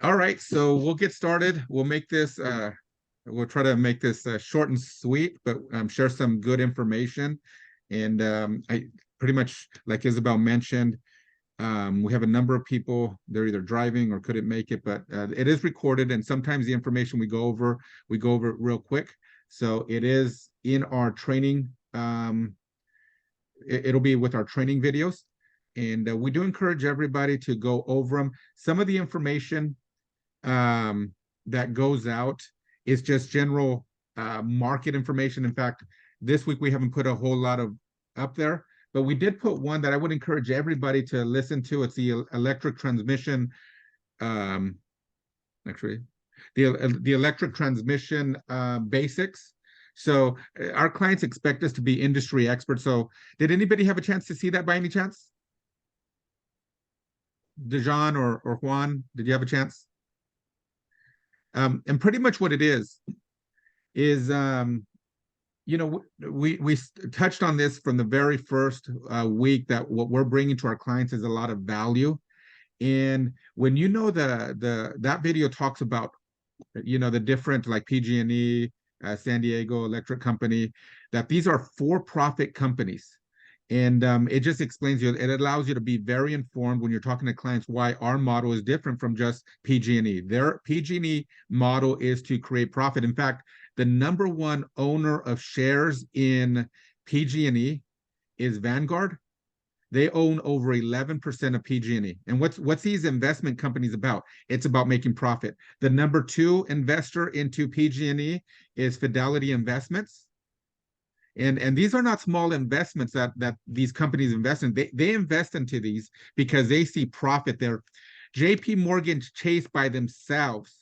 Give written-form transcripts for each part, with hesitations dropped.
All right, so we'll get started. We'll make this, we'll try to make this short and sweet, but share some good information. And I pretty much, like Isabel mentioned, we have a number of people, they're either driving or couldn't make it, but it is recorded. And sometimes the information we go over it real quick. So it is in our training. It'll be with our training videos. And we do encourage everybody to go over them. Some of the information that goes out is just general market information. In fact, this week we haven't put a whole lot of up there, but we did put one that I would encourage everybody to listen to. It's the electric transmission, actually, the electric transmission basics. So our clients expect us to be industry experts. So did anybody have a chance to see that by any chance? Dejan or Juan, did you have a chance? And pretty much what it is, you know, we touched on this from the very first week, that what we're bringing to our clients is a lot of value. And when you know that video talks about, you know, the different, like PG&E, San Diego Electric Company, that these are for-profit companies. And it just explains you, it allows you to be very informed when you're talking to clients why our model is different from just PG&E. Their PG&E model is to create profit. In fact, the #1 owner of shares in PG&E is Vanguard. They own over 11% of PG&E. And what's these investment companies about? It's about making profit. The #2 investor into PG&E is Fidelity Investments. And these are not small investments that these companies invest in. They invest into these because they see profit there. JP Morgan Chase by themselves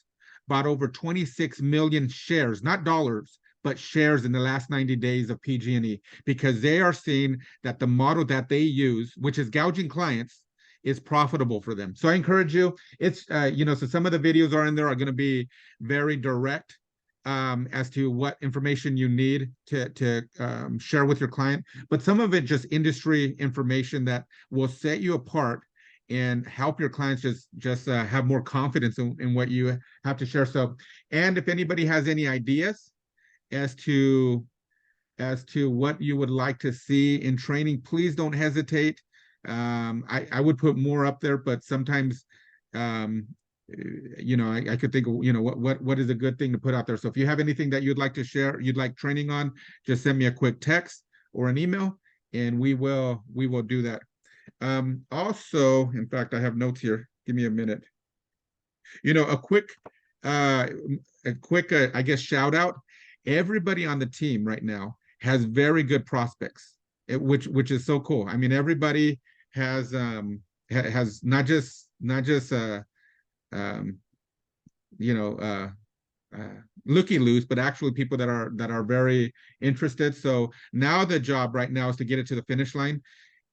bought over 26 million shares, not dollars, but shares in the last 90 days of PG&E, because they are seeing that the model that they use, which is gouging clients, is profitable for them. So I encourage you. It's you know, so some of the videos are in there are going to be very direct as to what information you need to share with your client, but some of it just industry information that will set you apart and help your clients just have more confidence in what you have to share. So, and if anybody has any ideas as to what you would like to see in training, please don't hesitate. I would put more up there, but sometimes you know, I could think of, you know, what is a good thing to put out there. So if you have anything that you'd like to share, you'd like training on, just send me a quick text or an email, and we will do that. Also, in fact, I have notes here. Give me a minute. You know, a quick I guess shout out. Everybody on the team right now has very good prospects, which is so cool. I mean, everybody has not just you know, looky loose, but actually people that are very interested. So now the job right now is to get it to the finish line.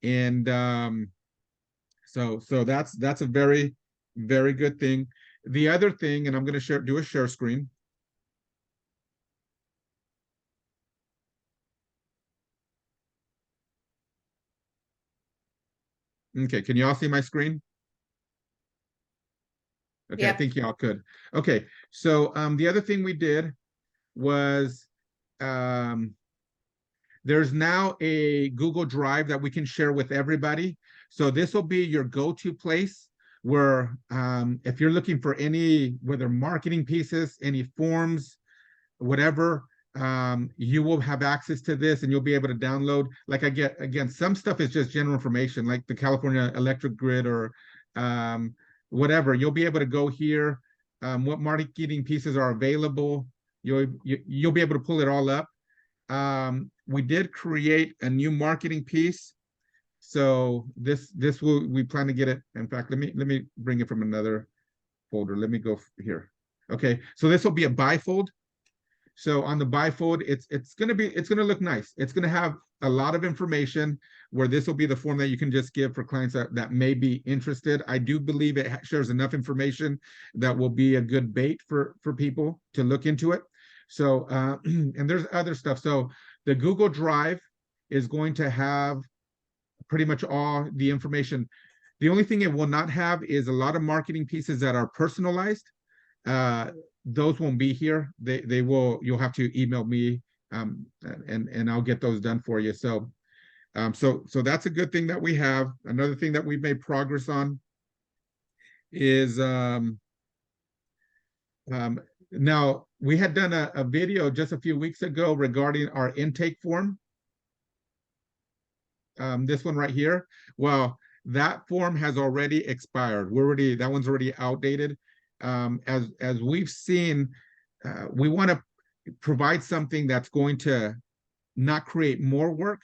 And so that's a very, very good thing. The other thing, and I'm going to do a share screen. Okay, can you all see my screen? Okay, yep. I think y'all could. Okay, so the other thing we did was there's now a Google Drive that we can share with everybody. So this will be your go-to place where if you're looking for any, whether marketing pieces, any forms, whatever, you will have access to this, and you'll be able to download. Like again, some stuff is just general information, like the California Electric Grid or whatever. You'll be able to go here, what marketing pieces are available. You'll be able to pull it all up. We did create a new marketing piece. So we plan to get it. In fact, let me bring it from another folder. Let me go here. Okay, so this will be a bifold. So on the bifold, it's gonna look nice. It's gonna have a lot of information, where this will be the form that you can just give for clients that may be interested. I do believe it shares enough information that will be a good bait for people to look into it. So and there's other stuff. So the Google Drive is going to have pretty much all the information. The only thing it will not have is a lot of marketing pieces that are personalized. Those won't be here. They will. You'll have to email me, and I'll get those done for you. So, so that's a good thing that we have. Another thing that we've made progress on is now we had done a video just a few weeks ago regarding our intake form. This one right here. Well, that form has already expired. That one's already outdated. As we've seen, we want to provide something that's going to not create more work,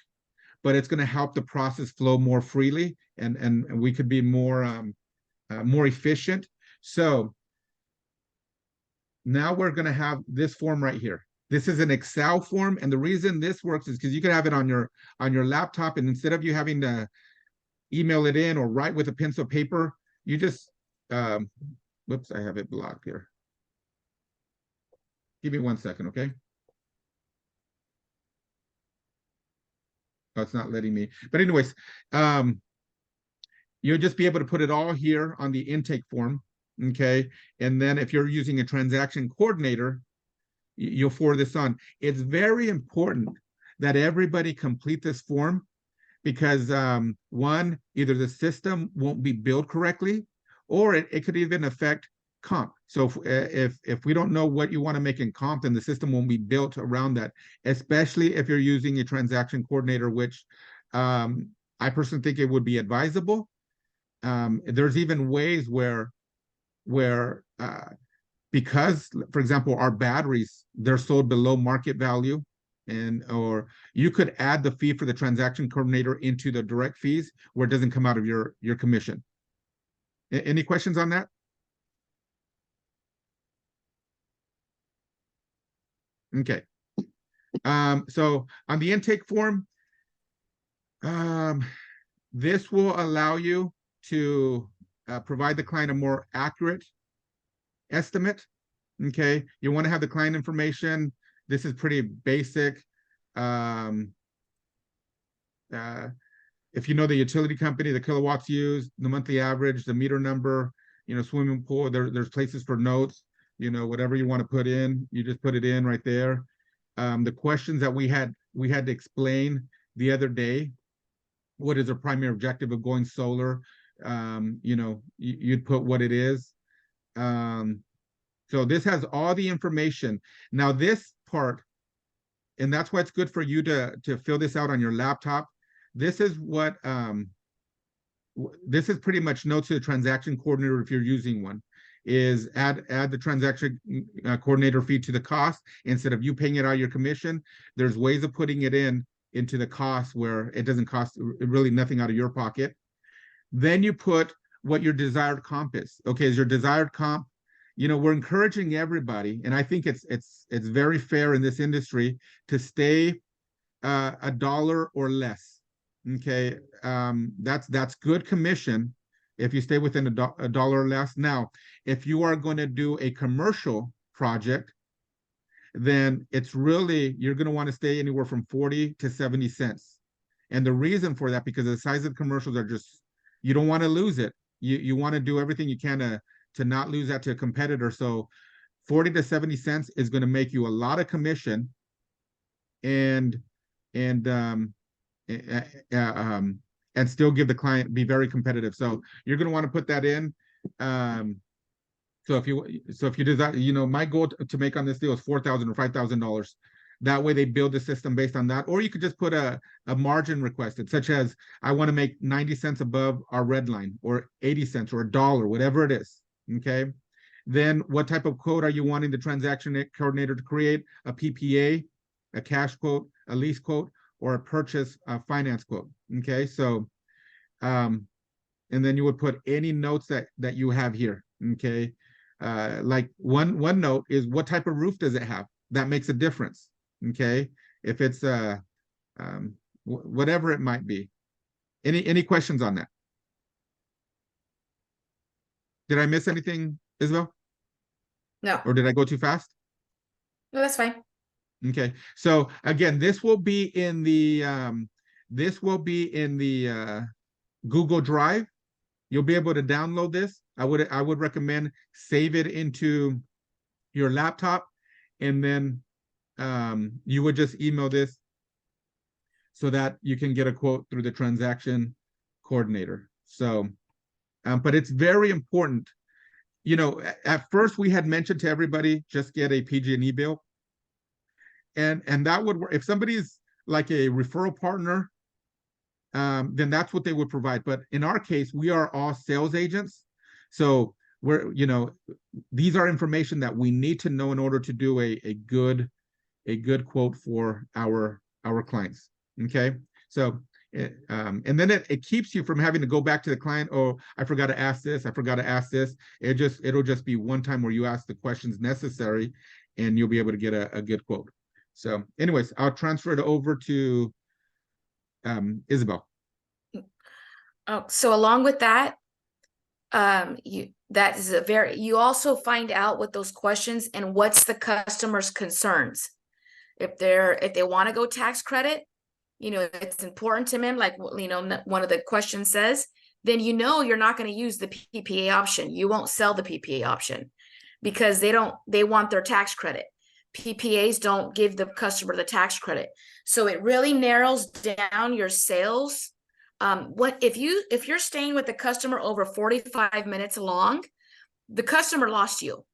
but it's going to help the process flow more freely, and we could be more more efficient. So now we're going to have this form right here. This is an Excel form, and the reason this works is because you can have it on your laptop, and instead of you having to email it in or write with a pencil paper, you just whoops, I have it blocked here. Give me 1 second, okay? Oh, it's not letting me. But anyways, you'll just be able to put it all here on the intake form, okay? And then if you're using a transaction coordinator, you'll forward this on. It's very important that everybody complete this form because one, either the system won't be billed correctly, or it could even affect comp. So if we don't know what you want to make in comp, then the system won't be built around that, especially if you're using a transaction coordinator, which I personally think it would be advisable. There's even ways where because, for example, our batteries, they're sold below market value, or you could add the fee for the transaction coordinator into the direct fees where it doesn't come out of your commission. Any questions on that? Okay. So on the intake form, this will allow you to provide the client a more accurate estimate. Okay, you want to have the client information. This is pretty basic. If you know the utility company, the kilowatts used, the monthly average, the meter number, swimming pool, there's places for notes, whatever you want to put in, you just put it in right there. The questions that we had to explain the other day, what is the primary objective of going solar? You'd put what it is. So this has all the information. Now this part, and that's why it's good for you to fill this out on your laptop. This is what this is pretty much notes to the transaction coordinator if you're using one, is add the transaction coordinator fee to the cost. Instead of you paying it out of your commission, there's ways of putting it into the cost where it doesn't cost really nothing out of your pocket. Then you put what your desired comp is. Okay, is your desired comp, we're encouraging everybody, and I think it's very fair in this industry to stay $1 or less. Okay, that's good commission if you stay within a dollar or less. Now, if you are going to do a commercial project, then you're going to want to stay anywhere from 40 to 70 cents. And the reason for that, because the size of the commercials are just, you don't want to lose it. You want to do everything you can to not lose that to a competitor. So 40 to 70 cents is going to make you a lot of commission and still give the client, be very competitive. So you're going to want to put that in. So if you do that, my goal to make on this deal is $4,000 or $5,000. That way they build the system based on that. Or you could just put a margin requested, such as I want to make 90 cents above our red line, or 80 cents or $1, whatever it is. Okay. Then what type of quote are you wanting the transaction coordinator to create? A PPA, a cash quote, a lease quote, or a purchase finance quote. Okay. So, and then you would put any notes that you have here. Okay. Like one note is, what type of roof does it have? That makes a difference. Okay. If it's whatever it might be. Any questions on that? Did I miss anything, Isabel? No. Or did I go too fast? No, that's fine. Okay. So again, this will be in the Google Drive. You'll be able to download this. I would recommend save it into your laptop, and then you would just email this so that you can get a quote through the transaction coordinator. So, but it's very important. You know, at first we had mentioned to everybody, just get a PG&E bill. And that would work. If somebody's like a referral partner, then that's what they would provide. But in our case, we are all sales agents. So we're, you know, these are information that we need to know in order to do a good quote for our clients. Okay. So and then it keeps you from having to go back to the client. Oh, I forgot to ask this. I forgot to ask this. It'll just be one time where you ask the questions necessary, and you'll be able to get a good quote. So anyways, I'll transfer it over to Isabel. Oh, so along with that, you also find out what those questions and what's the customer's concerns. If they want to go tax credit, you know, it's important to them, like, you know, one of the questions says, then you know you're not going to use the PPA option. You won't sell the PPA option because they want their tax credit. PPAs don't give the customer the tax credit. So it really narrows down your sales. If you're staying with the customer over 45 minutes long, the customer lost you.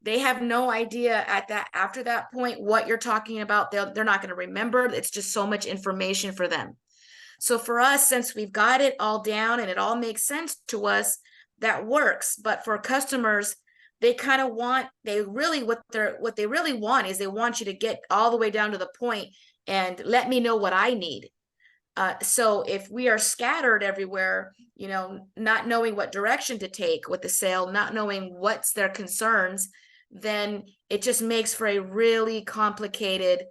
They have no idea after that point what you're talking about. They're not going to remember. It's just so much information for them. So for us, since we've got it all down and it all makes sense to us, that works. But for customers, they kind of what they really want is they want you to get all the way down to the point and let me know what I need. So if we are scattered everywhere, you know, not knowing what direction to take with the sale, not knowing what's their concerns, then it just makes for a really complicated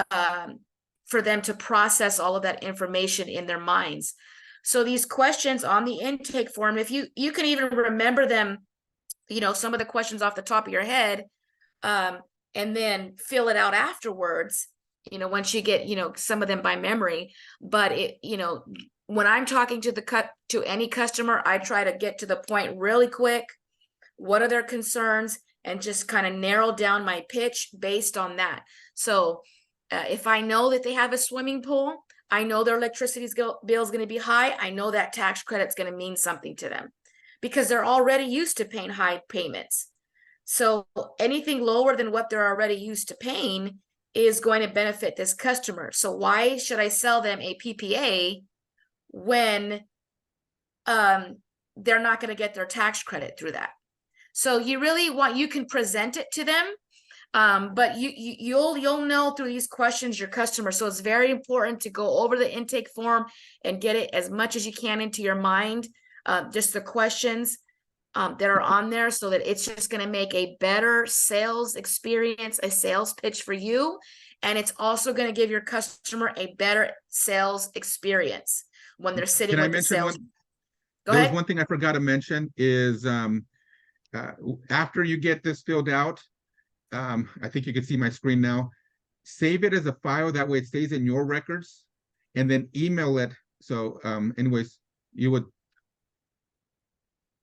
for them to process all of that information in their minds. So these questions on the intake form, if you can even remember them, you know, some of the questions off the top of your head, and then fill it out afterwards, you know, once you get, you know, some of them by memory. But it, you know, when I'm talking to any customer, I try to get to the point really quick. What are their concerns? And just kind of narrow down my pitch based on that. So if I know that they have a swimming pool, I know their electricity bill is going to be high. I know that tax credit's going to mean something to them because they're already used to paying high payments. So anything lower than what they're already used to paying is going to benefit this customer. So why should I sell them a PPA when they're not going to get their tax credit through that? So you can present it to them, but you'll know through these questions your customer. So it's very important to go over the intake form and get it as much as you can into your mind, just the questions that are on there, so that it's just going to make a better sales experience, a sales pitch for you. And it's also going to give your customer a better sales experience when they're sitting with the sales. There was one thing I forgot to mention is after you get this filled out, I think you can see my screen now. Save it as a file. That way it stays in your records, and then email it. So anyways, you would,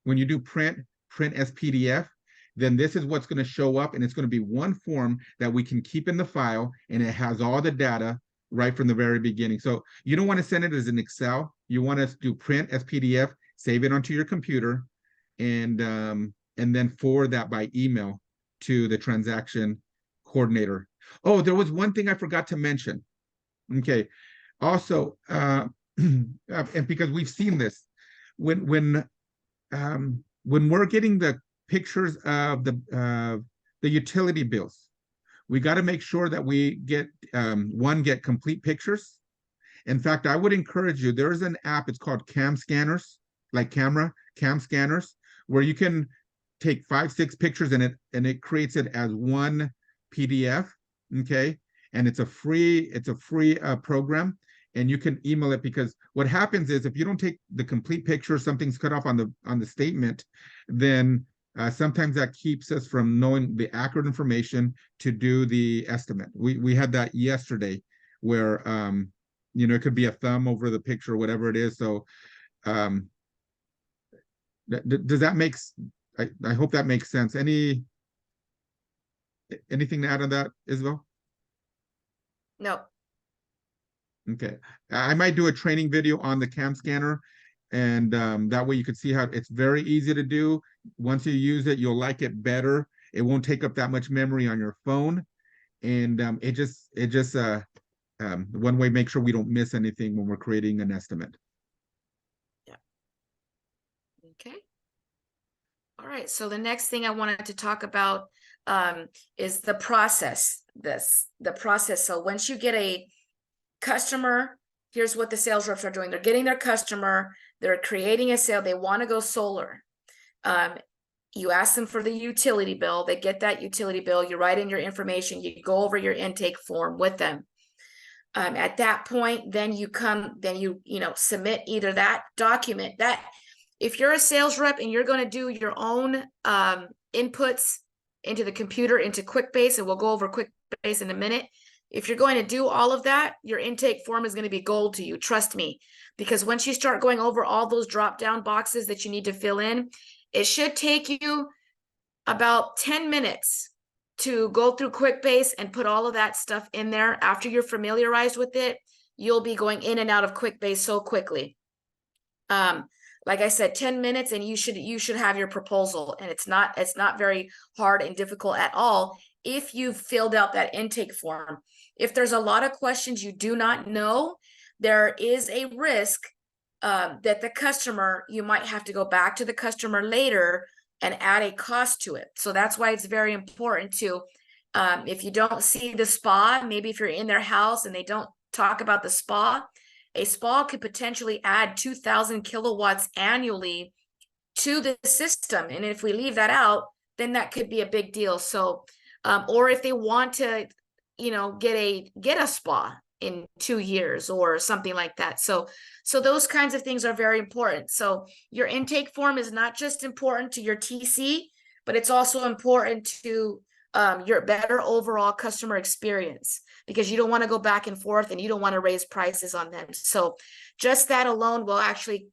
when you do print as PDF, then this is what's going to show up, and it's going to be one form that we can keep in the file, and it has all the data right from the very beginning. So you don't want to send it as an Excel. You want to do print as PDF, save it onto your computer, and then forward that by email to the transaction coordinator. Oh, there was one thing I forgot to mention. Okay. Also, and because we've seen this, when we're getting the pictures of the utility bills, we got to make sure that we get get complete pictures. In fact, I would encourage you, there's an app, it's called Cam Scanners, like cam scanners, where you can take 5-6 pictures and it creates it as one PDF. Okay. And it's a free program, and you can email it, because what happens is if you don't take the complete picture, something's cut off on the statement, then sometimes that keeps us from knowing the accurate information to do the estimate. We had that yesterday where you know, it could be a thumb over the picture or whatever it is. So Does that make, I hope that makes sense. Anything to add on that, Isabel? No. Okay, I might do a training video on the cam scanner, and that way you can see how it's very easy to do. Once you use it, you'll like it better. It won't take up that much memory on your phone, and it just one way make sure we don't miss anything when we're creating an estimate. Yeah. Okay. All right. So the next thing I wanted to talk about is the process. The process. So once you get a customer, here's what the sales reps are doing. They're getting their customer, they're creating a sale, they want to go solar. You ask them for the utility bill, they get that utility bill, you write in your information, you go over your intake form with them. At that point, then you submit either that document that if you're a sales rep and you're going to do your own inputs into the computer, into QuickBase, and we'll go over QuickBase in a minute. If you're going to do all of that, your intake form is going to be gold to you. Trust me, because once you start going over all those drop-down boxes that you need to fill in, it should take you about 10 minutes to go through QuickBase and put all of that stuff in there. After you're familiarized with it, you'll be going in and out of QuickBase so quickly. Like I said, 10 minutes and you should have your proposal, and it's not very hard and difficult at all if you've filled out that intake form. If there's a lot of questions you do not know, there is a risk that the customer, you might have to go back to the customer later and add a cost to it. So that's why it's very important to, if you don't see the spa, maybe if you're in their house and they don't talk about the spa, a spa could potentially add 2,000 kilowatts annually to the system. And if we leave that out, then that could be a big deal. So, or if they want to, get a spa in 2 years or something like that. So those kinds of things are very important. So your intake form is not just important to your TC, but it's also important to your better overall customer experience, because you don't want to go back and forth and you don't want to raise prices on them. So just that alone will actually,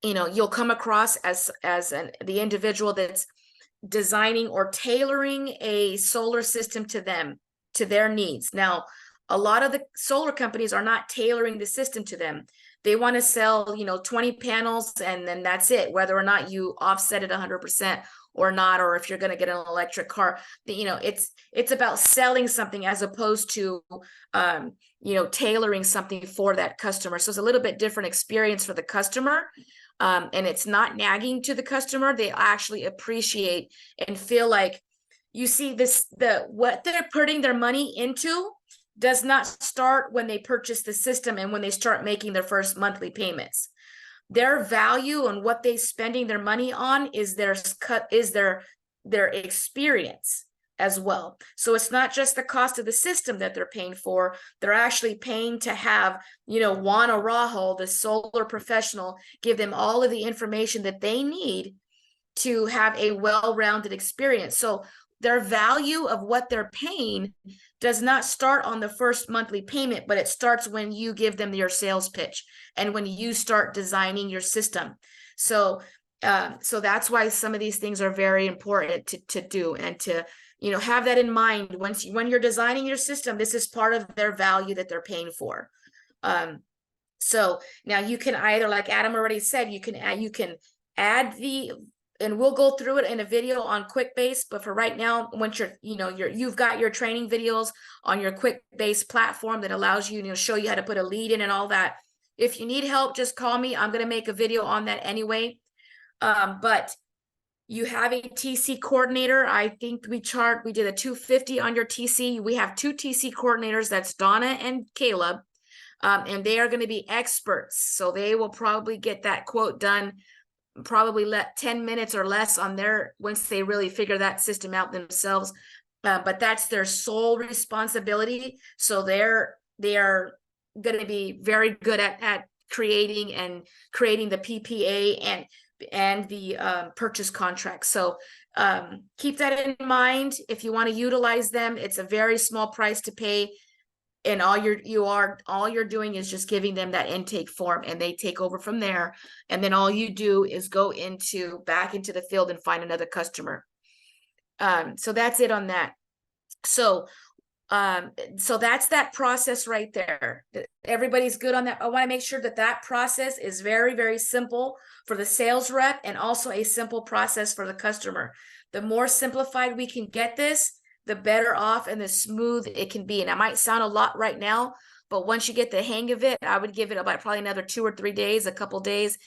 you'll come across as the individual that's designing or tailoring a solar system to them, to their needs. Now, a lot of the solar companies are not tailoring the system to them. They want to sell, 20 panels and then that's it, whether or not you offset it 100% or not, or if you're going to get an electric car. It's about selling something as opposed to, tailoring something for that customer. So it's a little bit different experience for the customer. And it's not nagging to the customer. They actually appreciate and feel like, you see, what they're putting their money into does not start when they purchase the system and when they start making their first monthly payments. Their value and what they're spending their money on is their experience as well. So it's not just the cost of the system that they're paying for. They're actually paying to have, Juan Araujo, the solar professional, give them all of the information that they need to have a well-rounded experience. So their value of what they're paying does not start on the first monthly payment, but it starts when you give them your sales pitch and when you start designing your system. So that's why some of these things are very important to do, and to, have that in mind when you're designing your system. This is part of their value that they're paying for. So now you can either, like Adam already said, you can add and we'll go through it in a video on QuickBase. But for right now, once you've got your training videos on your QuickBase platform that allows you, show you how to put a lead in and all that. If you need help, just call me. I'm going to make a video on that anyway. But you have a TC coordinator. I think we did a 250 on your TC. We have 2 TC coordinators. That's Donna and Caleb. And they are going to be experts. So they will probably get that quote done, probably 10 minutes or less on once they really figure that system out themselves. But that's their sole responsibility. So they are going to be very good at creating the PPA and the purchase contract. So keep that in mind. If you want to utilize them, it's a very small price to pay. And all you're doing is just giving them that intake form, and they take over from there. And then all you do is go back into the field and find another customer. So that's it on that. So that's that process right there. Everybody's good on that. I want to make sure that that process is very, very simple for the sales rep, and also a simple process for the customer. The more simplified we can get this, the better off and the smooth it can be. And it might sound a lot right now, but once you get the hang of it, I would give it about probably another 2 or 3 days, a couple days,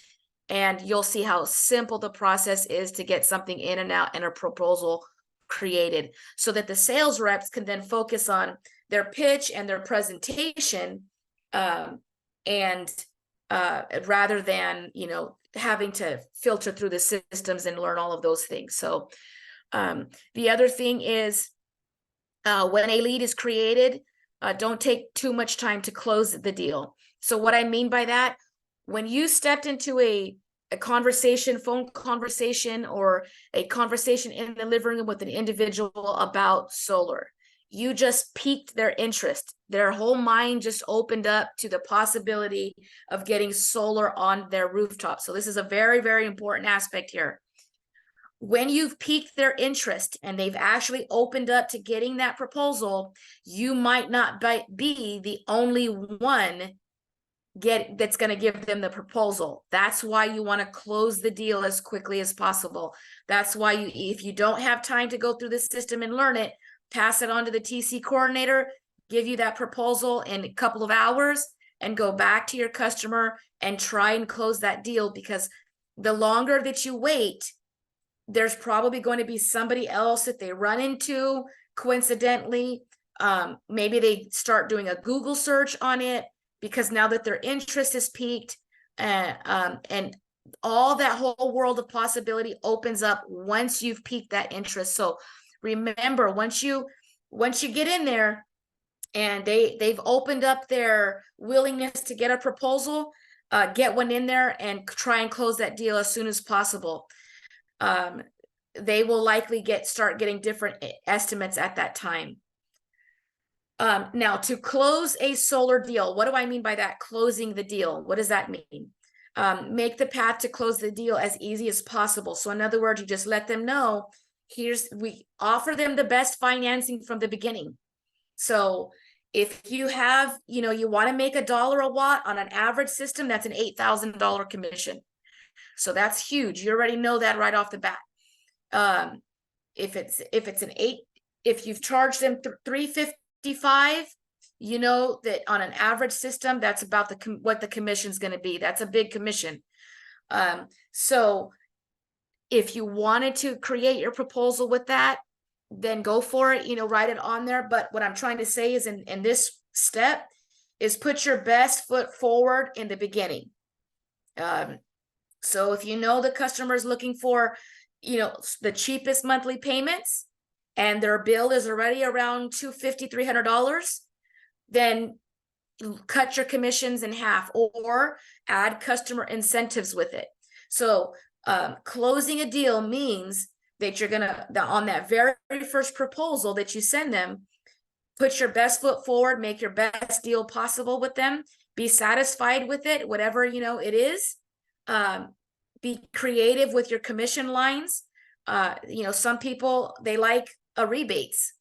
and you'll see how simple the process is to get something in and out and a proposal created, so that the sales reps can then focus on their pitch and their presentation, and rather than, having to filter through the systems and learn all of those things. So the other thing is, when a lead is created, don't take too much time to close the deal. So what I mean by that, when you stepped into a conversation, phone conversation, or a conversation in the living room with an individual about solar, you just piqued their interest. Their whole mind just opened up to the possibility of getting solar on their rooftop. So this is a very, very important aspect here. When you've piqued their interest and they've actually opened up to getting that proposal, you might not be the only one that's going to give them the proposal. That's why you want to close the deal as quickly as possible. That's why if you don't have time to go through the system and learn it, pass it on to the TC coordinator, give you that proposal in a couple of hours, and go back to your customer and try and close that deal. Because the longer that you wait, there's probably going to be somebody else that they run into coincidentally. Maybe they start doing a Google search on it, because now that their interest is piqued, and all that whole world of possibility opens up once you've piqued that interest. So remember, once you get in there and they've opened up their willingness to get a proposal, get one in there and try and close that deal as soon as possible. They will likely start getting different estimates at that time. Now, to close a solar deal, what do I mean by that? Closing the deal. What does that mean? Make the path to close the deal as easy as possible. So in other words, you just let them know, we offer them the best financing from the beginning. So if you have, you want to make $1 a watt on an average system, that's an $8,000 commission. So that's huge. You already know that right off the bat. If you've charged them $355, you know that on an average system, that's about what the commission is going to be. That's a big commission. So if you wanted to create your proposal with that, then go for it, write it on there. But what I'm trying to say is in this step is put your best foot forward in the beginning. So if the customer is looking for, the cheapest monthly payments, and their bill is already around $250, $300, then cut your commissions in half or add customer incentives with it. So closing a deal means that you're on that very first proposal that you send them, put your best foot forward, make your best deal possible with them, be satisfied with it, whatever, it is. Be creative with your commission lines. Some people, they like rebates,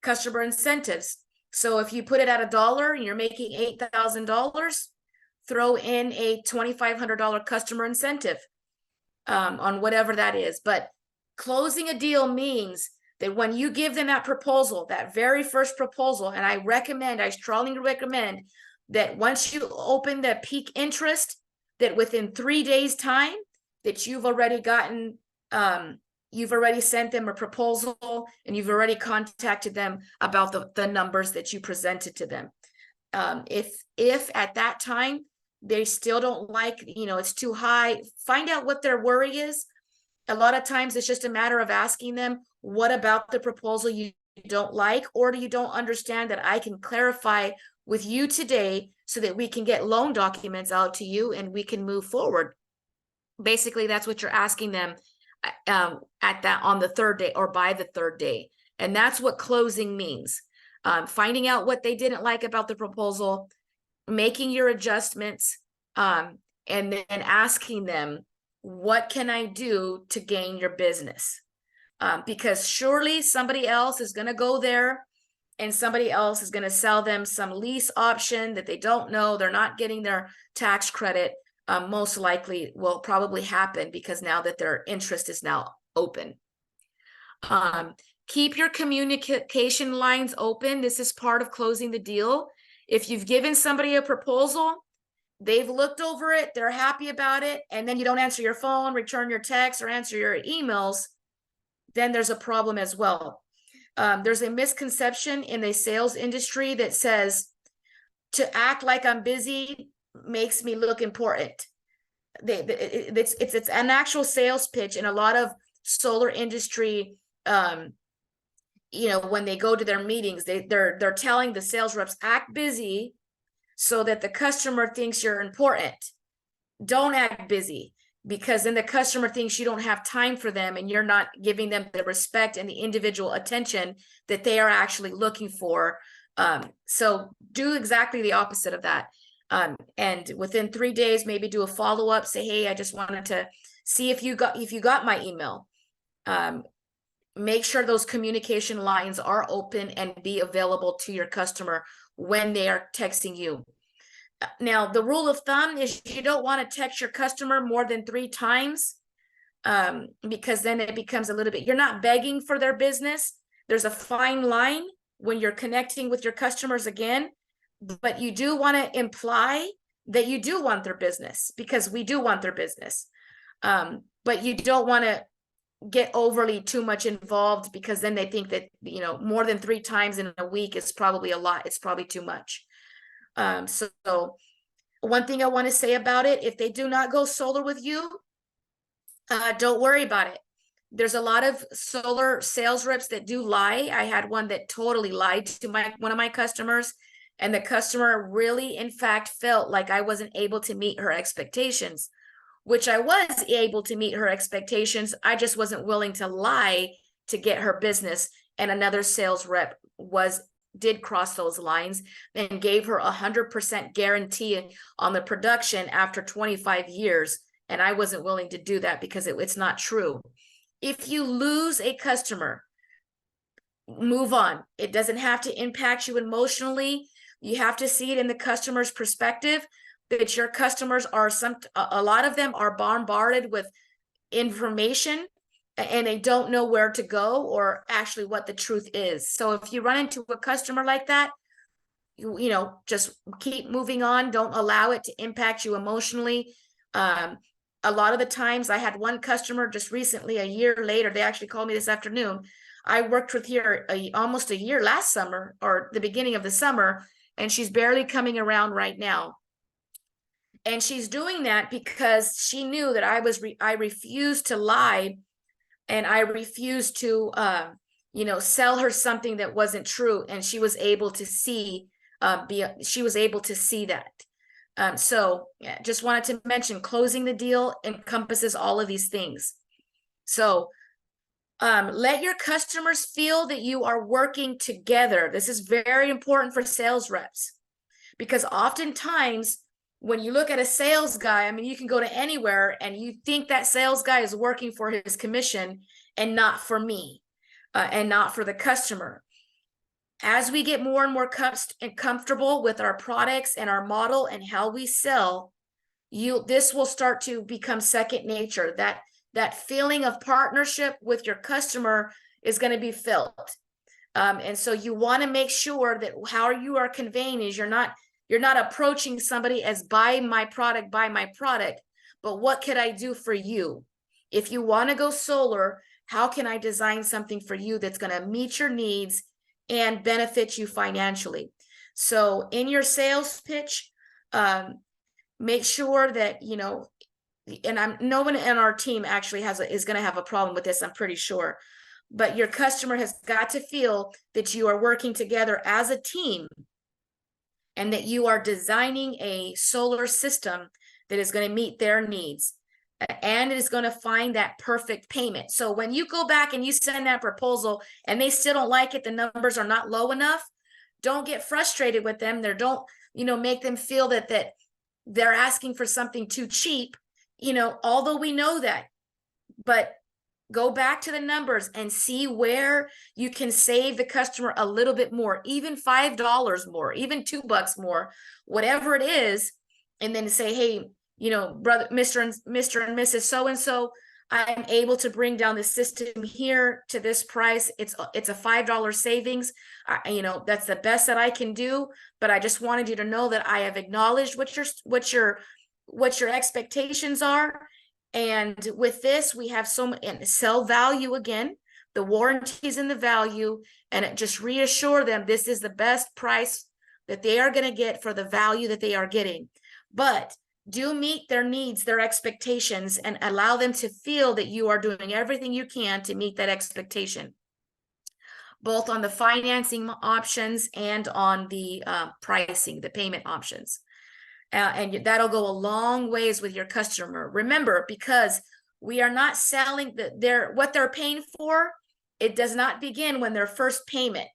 customer incentives. So if you put it at $1 and you're making $8,000, throw in a $2,500 customer incentive on whatever that is. But closing a deal means that when you give them that proposal, that very first proposal, and I strongly recommend that once you open the peak interest, that within 3 days time, that you've already gotten, you've already sent them a proposal, and you've already contacted them about the numbers that you presented to them. If at that time they still don't like, it's too high, find out what their worry is. A lot of times it's just a matter of asking them, what about the proposal you don't like, or do you don't understand that I can clarify with you today so that we can get loan documents out to you and we can move forward. Basically, that's what you're asking them on the third day or by the third day. And that's what closing means. finding out what they didn't like about the proposal, making your adjustments, and then asking them, what can I do to gain your business? Because surely somebody else is going to go there and somebody else is going to sell them some lease option that they don't know. They're not getting their tax credit. Most likely will probably happen because now that their interest is now open. Keep your communication lines open. This is part of closing the deal. If you've given somebody a proposal, they've looked over it, they're happy about it, and then you don't answer your phone, return your texts, or answer your emails, then there's a problem as well. There's a misconception in the sales industry that says to act like I'm busy makes me look important. It's an actual sales pitch, and a lot of solar industry, you know, when they go to their meetings, they're telling the sales reps, act busy so that the customer thinks you're important. Don't act busy, because then the customer thinks you don't have time for them and you're not giving them the respect and the individual attention that they are actually looking for. So do exactly the opposite of that. And within 3 days, maybe do a follow-up, say, hey, I just wanted to see if you got my email. Make sure those communication lines are open and be available to your customer when they are texting you. Now, the rule of thumb is you don't want to text your customer more than 3 times, because then it becomes a little bit, you're not begging for their business. There's a fine line when you're connecting with your customers again, but you do want to imply that you do want their business, because we do want their business. But you don't want to get overly too much involved, because then they think that, you know, more than 3 times in a week is probably a lot. It's probably too much. So one thing I want to say about it, if they do not go solar with you, don't worry about it. There's a lot of solar sales reps that do lie. I had one that totally lied to one of my customers, and the customer really, in fact, felt like I wasn't able to meet her expectations, which I was able to meet her expectations. I just wasn't willing to lie to get her business. And another sales rep did cross those lines and gave her 100% guarantee on the production after 25 years. And I wasn't willing to do that because it's not true. If you lose a customer, move on. It doesn't have to impact you emotionally. You have to see it in the customer's perspective, that your customers are a lot of them are bombarded with information and they don't know where to go or actually what the truth is. So if you run into a customer like that, you know, just keep moving on. Don't allow it to impact you emotionally. A lot of the times, I had one customer just recently, a year later, they actually called me this afternoon. I worked with her almost a year last summer, or the beginning of the summer, and she's barely coming around right now. And she's doing that because she knew that I refused to lie, and I refused to, you know, sell her something that wasn't true. And she was able to see, that. So yeah, just wanted to mention, closing the deal encompasses all of these things. So let your customers feel that you are working together. This is very important for sales reps, because oftentimes when you look at a sales guy, I mean, you can go to anywhere and you think that sales guy is working for his commission and not for me, and not for the customer. As we get more and more comfortable with our products and our model and how we sell, this will start to become second nature. That feeling of partnership with your customer is going to be felt. And so you want to make sure that how you are conveying is you're not approaching somebody as buy my product, but what could I do for you? If you want to go solar, how can I design something for you that's going to meet your needs and benefit you financially? So in your sales pitch, make sure that, you know, and no one in our team actually is going to have a problem with this, I'm pretty sure, but your customer has got to feel that you are working together as a team and that you are designing a solar system that is going to meet their needs, and it is going to find that perfect payment. So when you go back and you send that proposal and they still don't like it, the numbers are not low enough, don't get frustrated with them. Don't, make them feel that they're asking for something too cheap, although we know that, but go back to the numbers and see where you can save the customer a little bit more, even $5 more, even $2 more, whatever it is. And then say, hey, brother, Mr. and Mrs. So-and-so, I'm able to bring down the system here to this price. It's a $5 savings. That's the best that I can do. But I just wanted you to know that I have acknowledged what your expectations are. And with this, we have so much, and sell value again, the warranties and the value, and it just reassure them this is the best price that they are going to get for the value that they are getting. But do meet their needs, their expectations, and allow them to feel that you are doing everything you can to meet that expectation, both on the financing options and on the pricing, the payment options. And that'll go a long ways with your customer. Remember, because we are not selling what they're paying for, it does not begin when their first payment,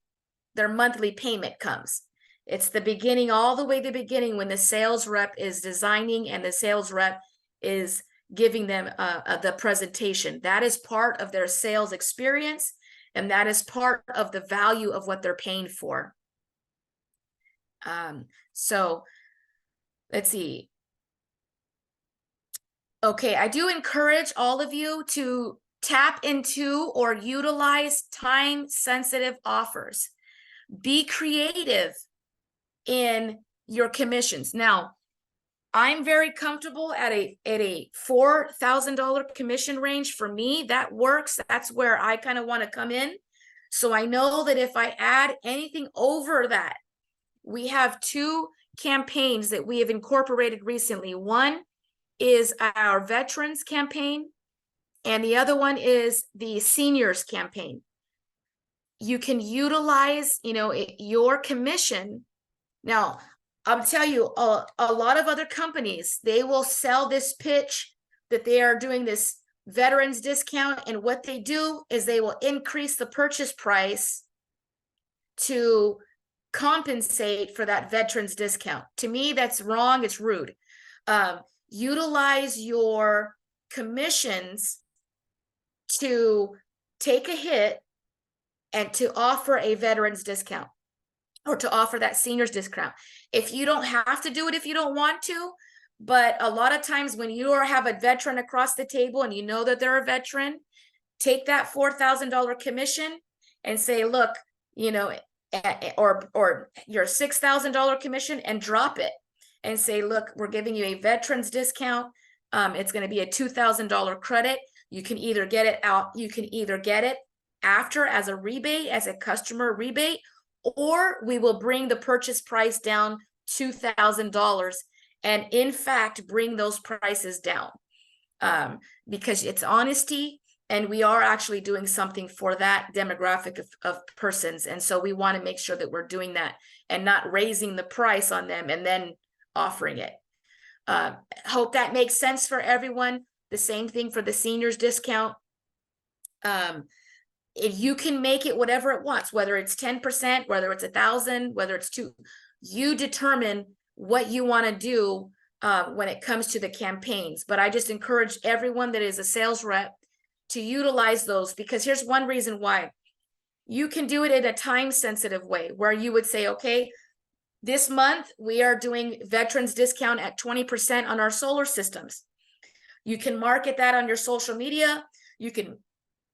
their monthly payment comes. It's the beginning, all the way to the beginning, when the sales rep is designing and the sales rep is giving them the presentation. That is part of their sales experience, and that is part of the value of what they're paying for. So let's see. Okay, I do encourage all of you to tap into or utilize time-sensitive offers. Be creative in your commissions. Now, I'm very comfortable at a $4,000 commission range. For me, that works. That's where I kind of want to come in. So I know that if I add anything over that, we have 2 campaigns that we have incorporated recently. One is our veterans campaign, and the other one is the seniors campaign. You can utilize, your commission. Now, I'll tell you, a lot of other companies, they will sell this pitch that they are doing this veterans discount, and what they do is they will increase the purchase price to compensate for that veterans discount. To me, that's wrong. It's rude. Utilize your commissions to take a hit and to offer a veterans discount, or to offer that seniors discount. If you don't have to do it if you don't want to, but a lot of times when you have a veteran across the table and you know that they're a veteran, take that $4,000 commission and say, look, or your $6,000 commission, and drop it and say, look, we're giving you a veterans discount. It's going to be a $2,000 credit. You can either get it out, you can either get it after as a rebate, as a customer rebate, or we will bring the purchase price down $2,000, and in fact bring those prices down, because it's honesty, and we are actually doing something for that demographic of persons. And so we want to make sure that we're doing that and not raising the price on them and then offering it. Hope that makes sense for everyone. The same thing for the seniors discount. If you can make it whatever it wants, whether it's 10%, whether it's 1,000, whether it's 2, you determine what you want to do when it comes to the campaigns. But I just encourage everyone that is a sales rep to utilize those, because here's one reason why. You can do it in a time sensitive way, where you would say, okay, this month we are doing veterans discount at 20% on our solar systems. You can market that on your social media. You can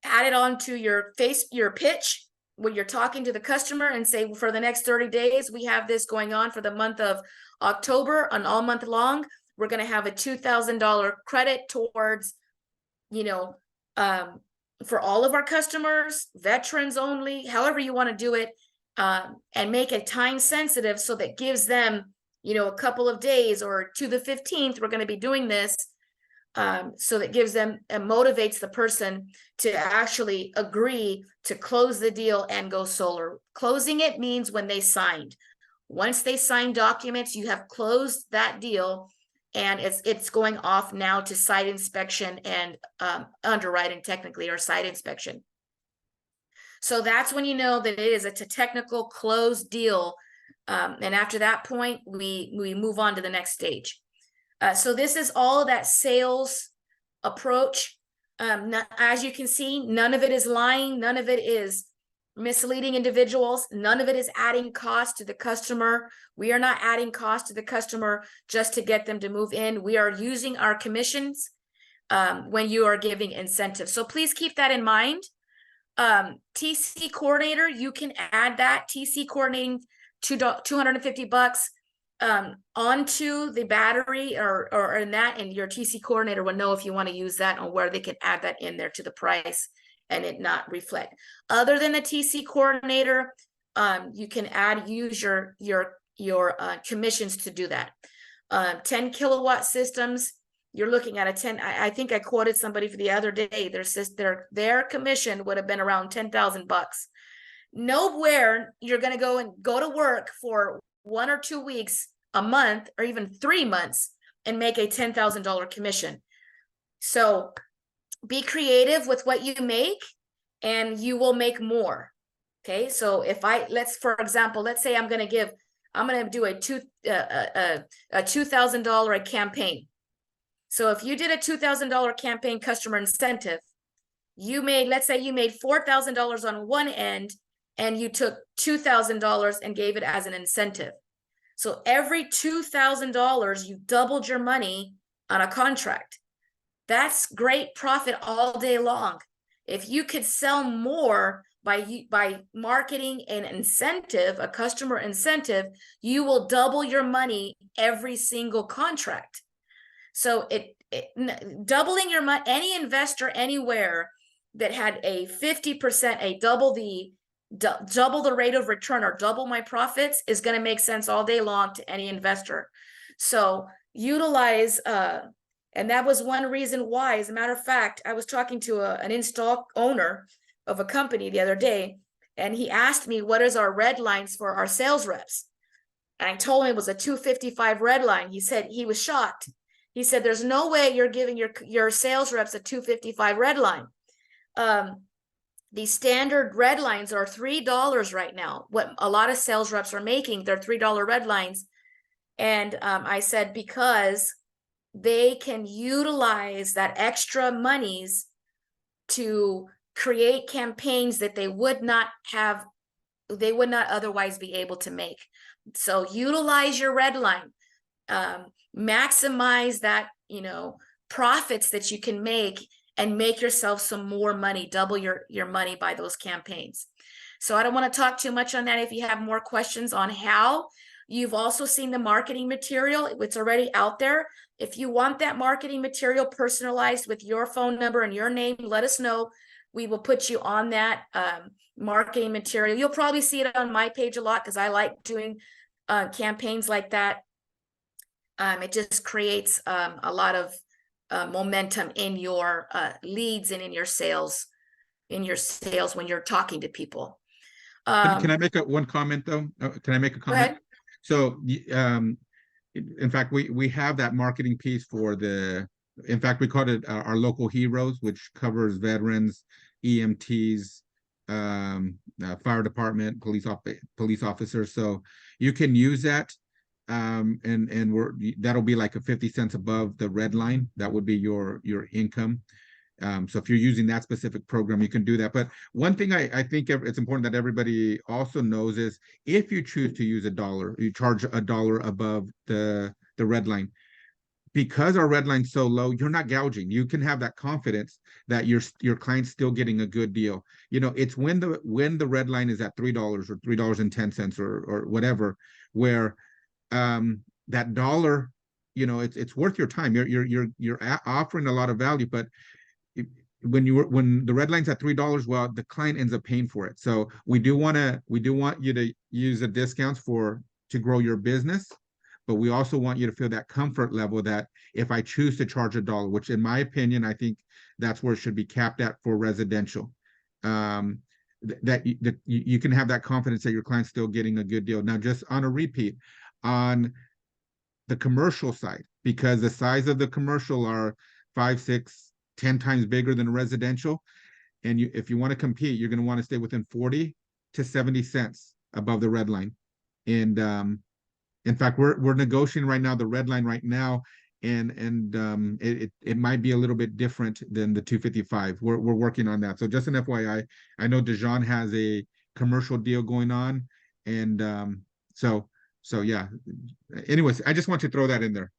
add it onto your pitch when you're talking to the customer and say, for the next 30 days, we have this going on for the month of October, and all month long, we're going to have a $2,000 credit towards, for all of our customers, veterans only, however you want to do it, and make it time sensitive, so that gives them, a couple of days, or to the 15th, we're going to be doing this. So that gives them and motivates the person to actually agree to close the deal and go solar. Closing it means when they signed. Once they sign documents, you have closed that deal, and it's going off now to site inspection and underwriting, technically, or site inspection. So that's when you know that it is a technical closed deal And after that point, we move on to the next stage. So this is all of that sales approach. As you can see, none of it is lying. None of it is misleading individuals. None of it is adding cost to the customer. We are not adding cost to the customer just to get them to move in. We are using our commissions when you are giving incentives. So please keep that in mind. TC coordinator, you can add that TC coordinating $250 onto the battery or in that, and your TC coordinator will know if you want to use that or where they can add that in there to the price and it not reflect. Other than the TC coordinator, you can use your commissions to do that. 10 kilowatt systems, you're looking at a 10. I think I quoted somebody for the other day. Their commission would have been around $10,000. Nowhere you're going to go to work for 1 or 2 weeks, a month, or even 3 months and make a $10,000 commission. So be creative with what you make and you will make more. Okay. So for example, let's say I'm going to do a $2,000 campaign. So if you did a $2,000 campaign customer incentive, let's say you made $4,000 on one end and you took $2,000 and gave it as an incentive. So every $2,000, you doubled your money on a contract. That's great profit all day long. If you could sell more by marketing an incentive, a customer incentive, you will double your money every single contract. So doubling your money, any investor anywhere that had a 50%, double the rate of return or double my profits is going to make sense all day long to any investor. So utilize, and that was one reason why, as a matter of fact, I was talking to an install owner of a company the other day, and he asked me, what is our red lines for our sales reps? And I told him it was a 255 red line. He said he was shocked. He said, there's no way you're giving your sales reps a 255 red line. The standard red lines are $3 right now. What a lot of sales reps are making, they're $3 red lines. And I said, because they can utilize that extra monies to create campaigns that they would not otherwise be able to make. So utilize your red line. Maximize that, profits that you can make and make yourself some more money, double your money by those campaigns. So I don't want to talk too much on that. If you have more questions on how, you've also seen the marketing material. It's already out there. If you want that marketing material personalized with your phone number and your name, let us know. We will put you on that marketing material. You'll probably see it on my page a lot because I like doing campaigns like that. It just creates a lot of momentum in your leads and in your sales when you're talking to people. Can I make one comment though? Can I make a comment? Go ahead. So, in fact, we have that marketing piece in fact, we call it our local heroes, which covers veterans, EMTs, fire department, police officers. So you can use that. And that'll be like a 50 cents above the red line. That would be your income. So if you're using that specific program, you can do that. But one thing I think it's important that everybody also knows is if you choose to use $1, you charge $1 above the red line. Because our red line's so low, you're not gouging. You can have that confidence that your client's still getting a good deal. It's when the red line is at $3 or $3.10 or whatever, where that dollar, it's worth your time. You're offering a lot of value, but when the red line's at $3, well, the client ends up paying for it. So we do want you to use the discounts to grow your business, but we also want you to feel that comfort level that if I choose to charge $1, which in my opinion, I think that's where it should be capped at for residential, that you can have that confidence that your client's still getting a good deal. Now, just on a repeat, on the commercial side, because the size of the commercial are 5, 6, 10 times bigger than residential, and if you want to compete, you're going to want to stay within 40 to 70 cents above the red line. And in fact, we're negotiating right now the red line right now, and it might be a little bit different than the 255. We're working on that. So just an FYI, I know Dijon has a commercial deal going on, and so yeah. Anyways, I just want to throw that in there.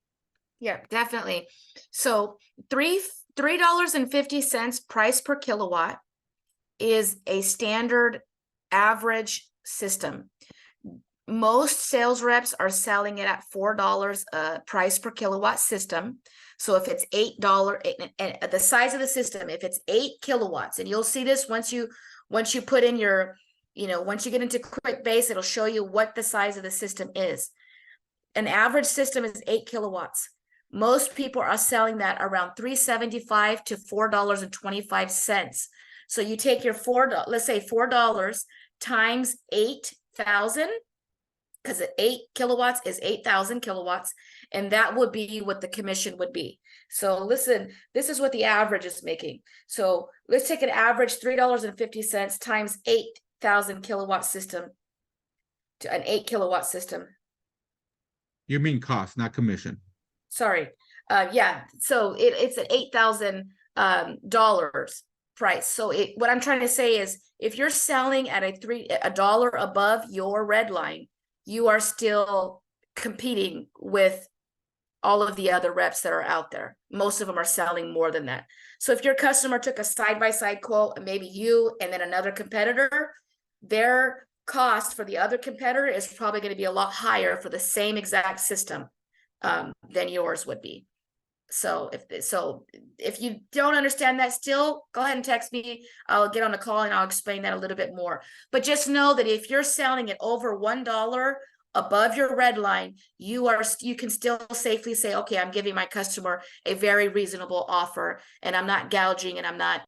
Yeah, definitely. So $3.50 price per kilowatt is a standard average system. Most sales reps are selling it at $4 price per kilowatt system. So if it's $8, and the size of the system, if it's 8 kilowatts, and you'll see this once you put in your, once you get into QuickBase, it'll show you what the size of the system is. An average system is 8 kilowatts. Most people are selling that around $3.75 to $4.25. So you take your let's say $4 times 8,000, because 8 kilowatts is 8,000 kilowatts, and that would be what the commission would be. So listen, this is what the average is making. So let's take an average $3.50 times 8,000 kilowatt system to an 8 kilowatt system. You mean cost, not commission. Sorry. Yeah. So it's an $8,000 price. So what I'm trying to say is, if you're selling at a dollar above your red line, you are still competing with all of the other reps that are out there. Most of them are selling more than that. So if your customer took a side-by-side quote, and maybe you and then another competitor, their cost for the other competitor is probably going to be a lot higher for the same exact system than yours would be. So if you don't understand that still, go ahead and text me. I'll get on the call and I'll explain that a little bit more. But just know that if you're selling it over $1 above your red line, you can still safely say, okay, I'm giving my customer a very reasonable offer, and I'm not gouging, and I'm not,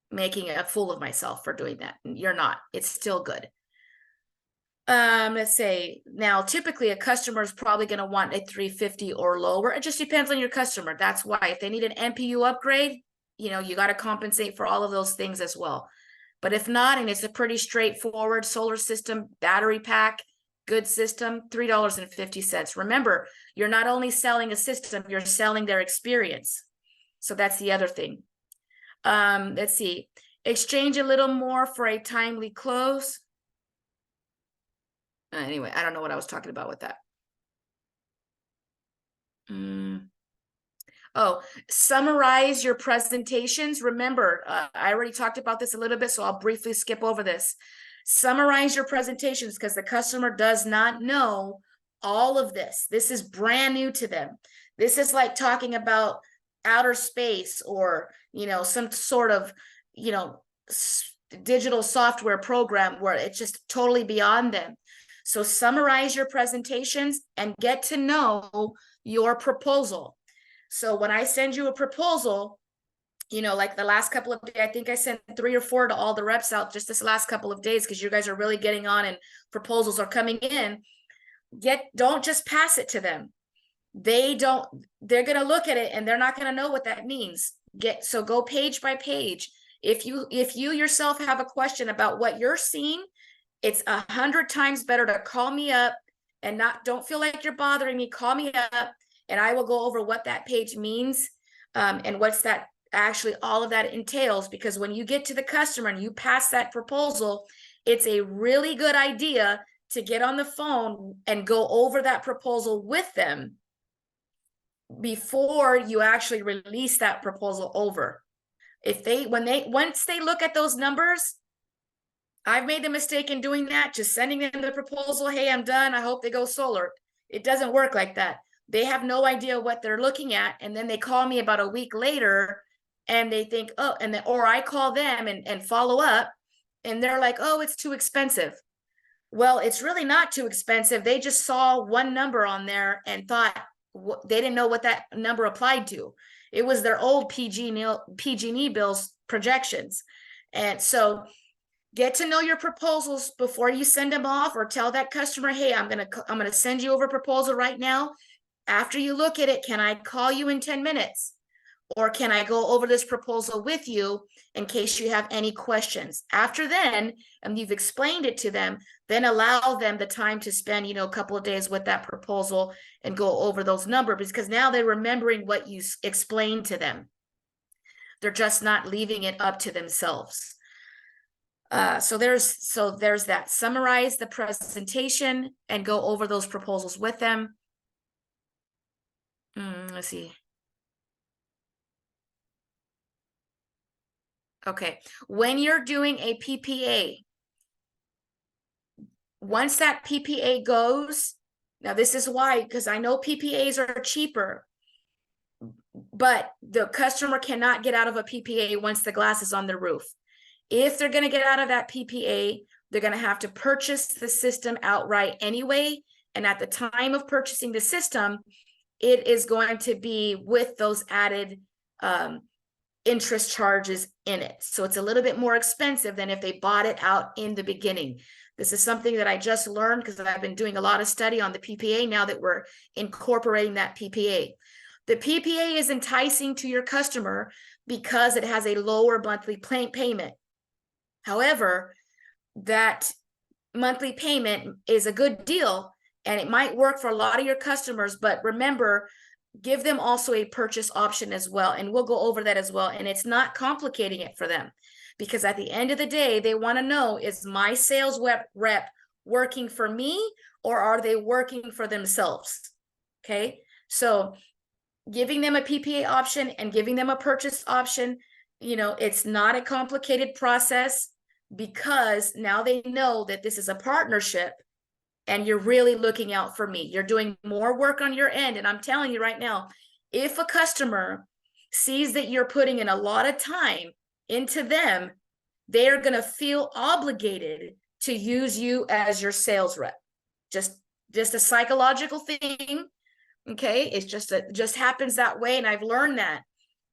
making a fool of myself for doing that. You're not. It's still good. Let's say now, typically a customer is probably going to want a 350 or lower. It just depends on your customer. That's why if they need an MPU upgrade, you got to compensate for all of those things as well. But if not, and it's a pretty straightforward solar system, battery pack, good system, $3.50. Remember, you're not only selling a system, you're selling their experience. So that's the other thing. Let's see. Exchange a little more for a timely close. Anyway, I don't know what I was talking about with that. Oh, summarize your presentations. Remember, I already talked about this a little bit, so I'll briefly skip over this. Summarize your presentations, because the customer does not know all of this. This is brand new to them. This is like talking about outer space, or, some sort of, digital software program where it's just totally beyond them. So summarize your presentations and get to know your proposal. So when I send you a proposal, like the last couple of days, I think I sent 3 or 4 to all the reps out just this last couple of days, because you guys are really getting on and proposals are coming in. Don't just pass it to them. They're going to look at it and they're not going to know what that means. So go page by page. If you yourself have a question about what you're seeing, it's 100 times better to call me up and don't feel like you're bothering me. Call me up and I will go over what that page means, and what's that actually, all of that entails. Because when you get to the customer and you pass that proposal, it's a really good idea to get on the phone and go over that proposal with them before you actually release that proposal over. Once they look at those numbers, I've made the mistake in doing that, just sending them the proposal. Hey, I'm done. I hope they go solar. It doesn't work like that. They have no idea what they're looking at. And then they call me about a week later and they think, or I call them and follow up, and they're like, oh, it's too expensive. Well, it's really not too expensive. They just saw one number on there and thought they didn't know what that number applied to. It was their old PG&E bills projections. And so get to know your proposals before you send them off, or tell that customer, hey, I'm gonna send you over a proposal right now. After you look at it, can I call you in 10 minutes? Or can I go over this proposal with you in case you have any questions? After then, and you've explained it to them, then allow them the time to spend, you know, a couple of days with that proposal and go over those numbers, because now they're remembering what you explained to them. They're just not leaving it up to themselves. So there's that. Summarize the presentation and go over those proposals with them. Let's see. Okay, when you're doing a PPA, once that PPA goes, now this is why, because I know PPAs are cheaper, but the customer cannot get out of a PPA once the glass is on the roof. If they're going to get out of that PPA, they're going to have to purchase the system outright anyway. And at the time of purchasing the system, it is going to be with those added interest charges in it. So it's a little bit more expensive than if they bought it out in the beginning. This is something that I just learned because I've been doing a lot of study on the PPA now that we're incorporating that PPA. The PPA is enticing to your customer because it has a lower monthly payment. However, that monthly payment is a good deal and it might work for a lot of your customers, but remember, give them also a purchase option as well. And we'll go over that as well. And it's not complicating it for them, because at the end of the day, they want to know, is my sales rep working for me or are they working for themselves? Okay. So giving them a PPA option and giving them a purchase option, you know, it's not a complicated process, because now they know that this is a partnership and you're really looking out for me. You're doing more work on your end. And I'm telling you right now, if a customer sees that you're putting in a lot of time into them, they're going to feel obligated to use you as your sales rep. Just a psychological thing. Okay. It's just happens that way. And I've learned that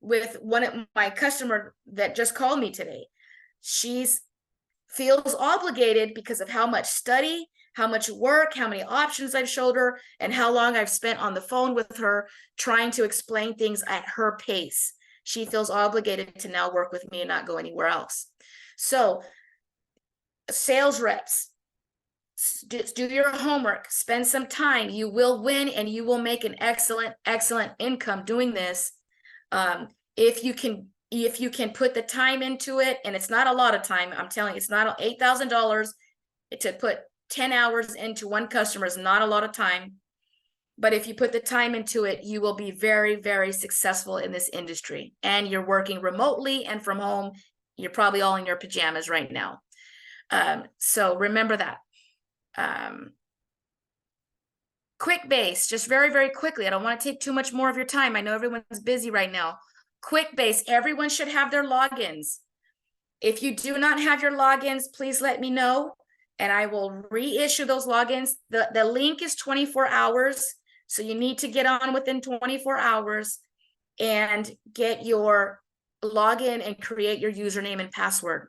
with one of my customer that just called me today. She's feels obligated because of how much study, how much work, how many options I've showed her, and how long I've spent on the phone with her trying to explain things at her pace. She feels obligated to now work with me and not go anywhere else. So sales reps, do your homework, spend some time. You will win and you will make an excellent income doing this. If you can put the time into it, and it's not a lot of time, I'm telling you, it's not $8,000 to put 10 hours into one customer is not a lot of time. But if you put the time into it, you will be very, very successful in this industry. And you're working remotely and from home. You're probably all in your pajamas right now. So remember that. QuickBase, just very, very quickly. I don't want to take too much more of your time. I know everyone's busy right now. QuickBase, everyone should have their logins. If you do not have your logins, please let me know and I will reissue those logins. The link is 24 hours. So you need to get on within 24 hours and get your login and create your username and password.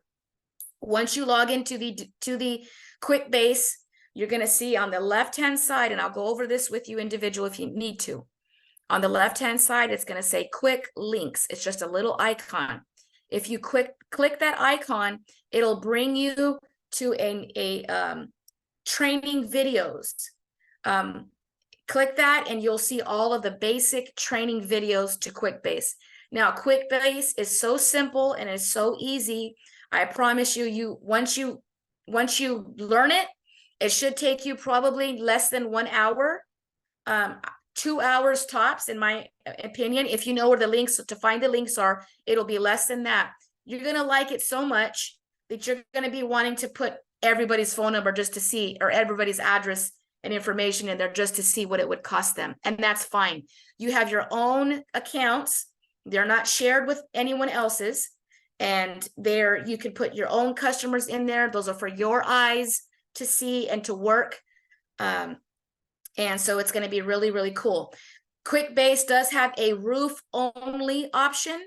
Once you log into the QuickBase, you're going to see on the left-hand side, and I'll go over this with you individual if you need to. On the left-hand side, it's going to say Quick Links. It's just a little icon. If you click that icon, it'll bring you to a training videos. Click that and you'll see all of the basic training videos to QuickBase. Now, QuickBase is so simple and it's so easy. I promise you, once you learn it, it should take you probably less than 1 hour, 2 hours tops, in my opinion. If you know where the links to find the links are, it'll be less than that. You're going to like it so much that you're going to be wanting to put everybody's phone number just to see, or everybody's address and information in there just to see what it would cost them. And that's fine. You have your own accounts. They're not shared with anyone else's. And there you can put your own customers in there. Those are for your eyes to see and to work. And so it's going to be really, really cool. QuickBase does have a roof only option.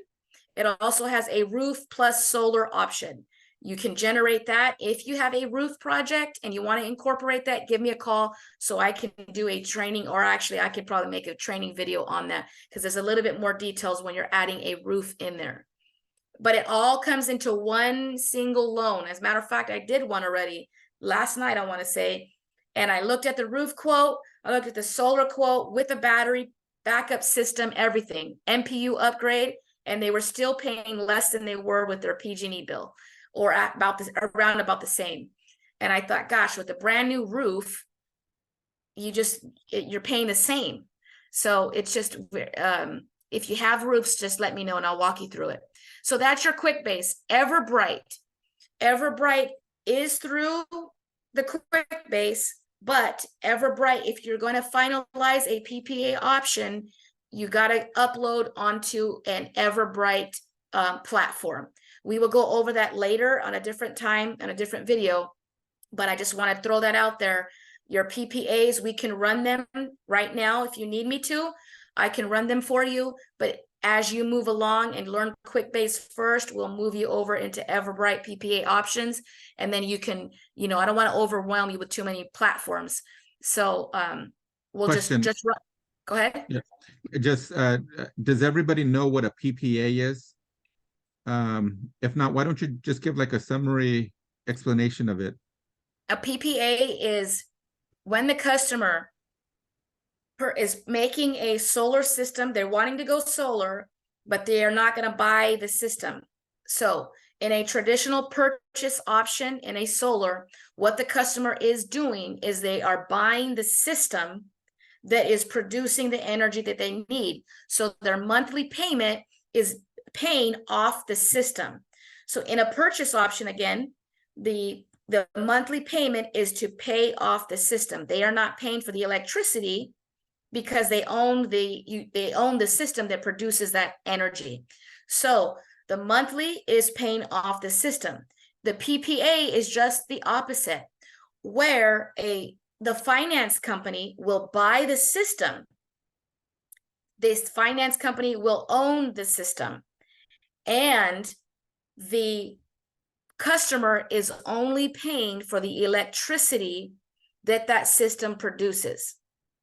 It also has a roof plus solar option. You can generate that. If you have a roof project and you want to incorporate that, give me a call so I can do a training, or actually I could probably make a training video on that, because there's a little bit more details when you're adding a roof in there. But it all comes into one single loan. As a matter of fact, I did one already last night, I want to say, and I looked at the roof quote, I looked at the solar quote with the battery backup system, everything, MPU upgrade, and they were still paying less than they were with their PG&E bill, or at about this, around about the same. And I thought, gosh, with a brand new roof, you're paying the same. So it's just, if you have roofs, just let me know and I'll walk you through it. So that's your QuickBase. Everbright is through the QuickBase, but Everbright, if you're going to finalize a PPA option, you got to upload onto an Everbright platform. We will go over that later on a different time and a different video, but I just want to throw that out there. Your PPAs, we can run them right now if you need me to. I can run them for you, but as you move along and learn QuickBase first, we'll move you over into Everbright PPA options, and then you can, I don't want to overwhelm you with too many platforms. So we'll Question. just run. Go ahead. Yeah. Just does everybody know what a PPA is? If not, why don't you just give like a summary explanation of it? A PPA is when the customer is making a solar system, they're wanting to go solar, but they are not going to buy the system. So in a traditional purchase option in a solar, what the customer is doing is they are buying the system that is producing the energy that they need. So their monthly payment is paying off the system. So in a purchase option, again, the monthly payment is to pay off the system. They are not paying for the electricity because they own the system that produces that energy. So the monthly is paying off the system. The PPA is just the opposite, where the finance company will buy the system. This finance company will own the system, and the customer is only paying for the electricity that system produces.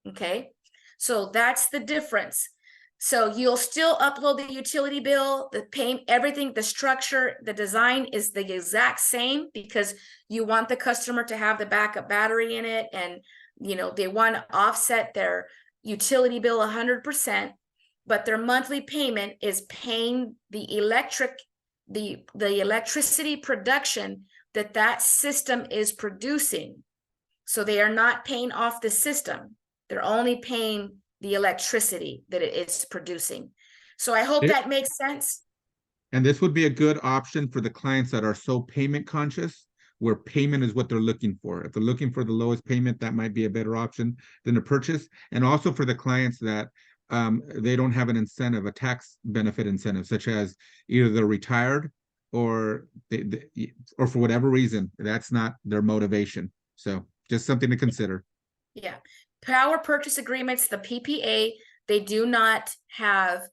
Okay, so that's the difference. So you'll still upload the utility bill, the payment, everything, the structure, the design is the exact same, because you want the customer to have the backup battery in it, and they want to offset their utility bill 100%, but their monthly payment is paying the electricity production that system is producing. So they are not paying off the system. They're only paying the electricity that it is producing. So I hope that makes sense. And this would be a good option for the clients that are so payment conscious, where payment is what they're looking for. If they're looking for the lowest payment, that might be a better option than a purchase. And also for the clients that they don't have an incentive, a tax benefit incentive, such as either they're retired or or for whatever reason, that's not their motivation. So just something to consider. Yeah. Power purchase agreements, the PPA, they do not have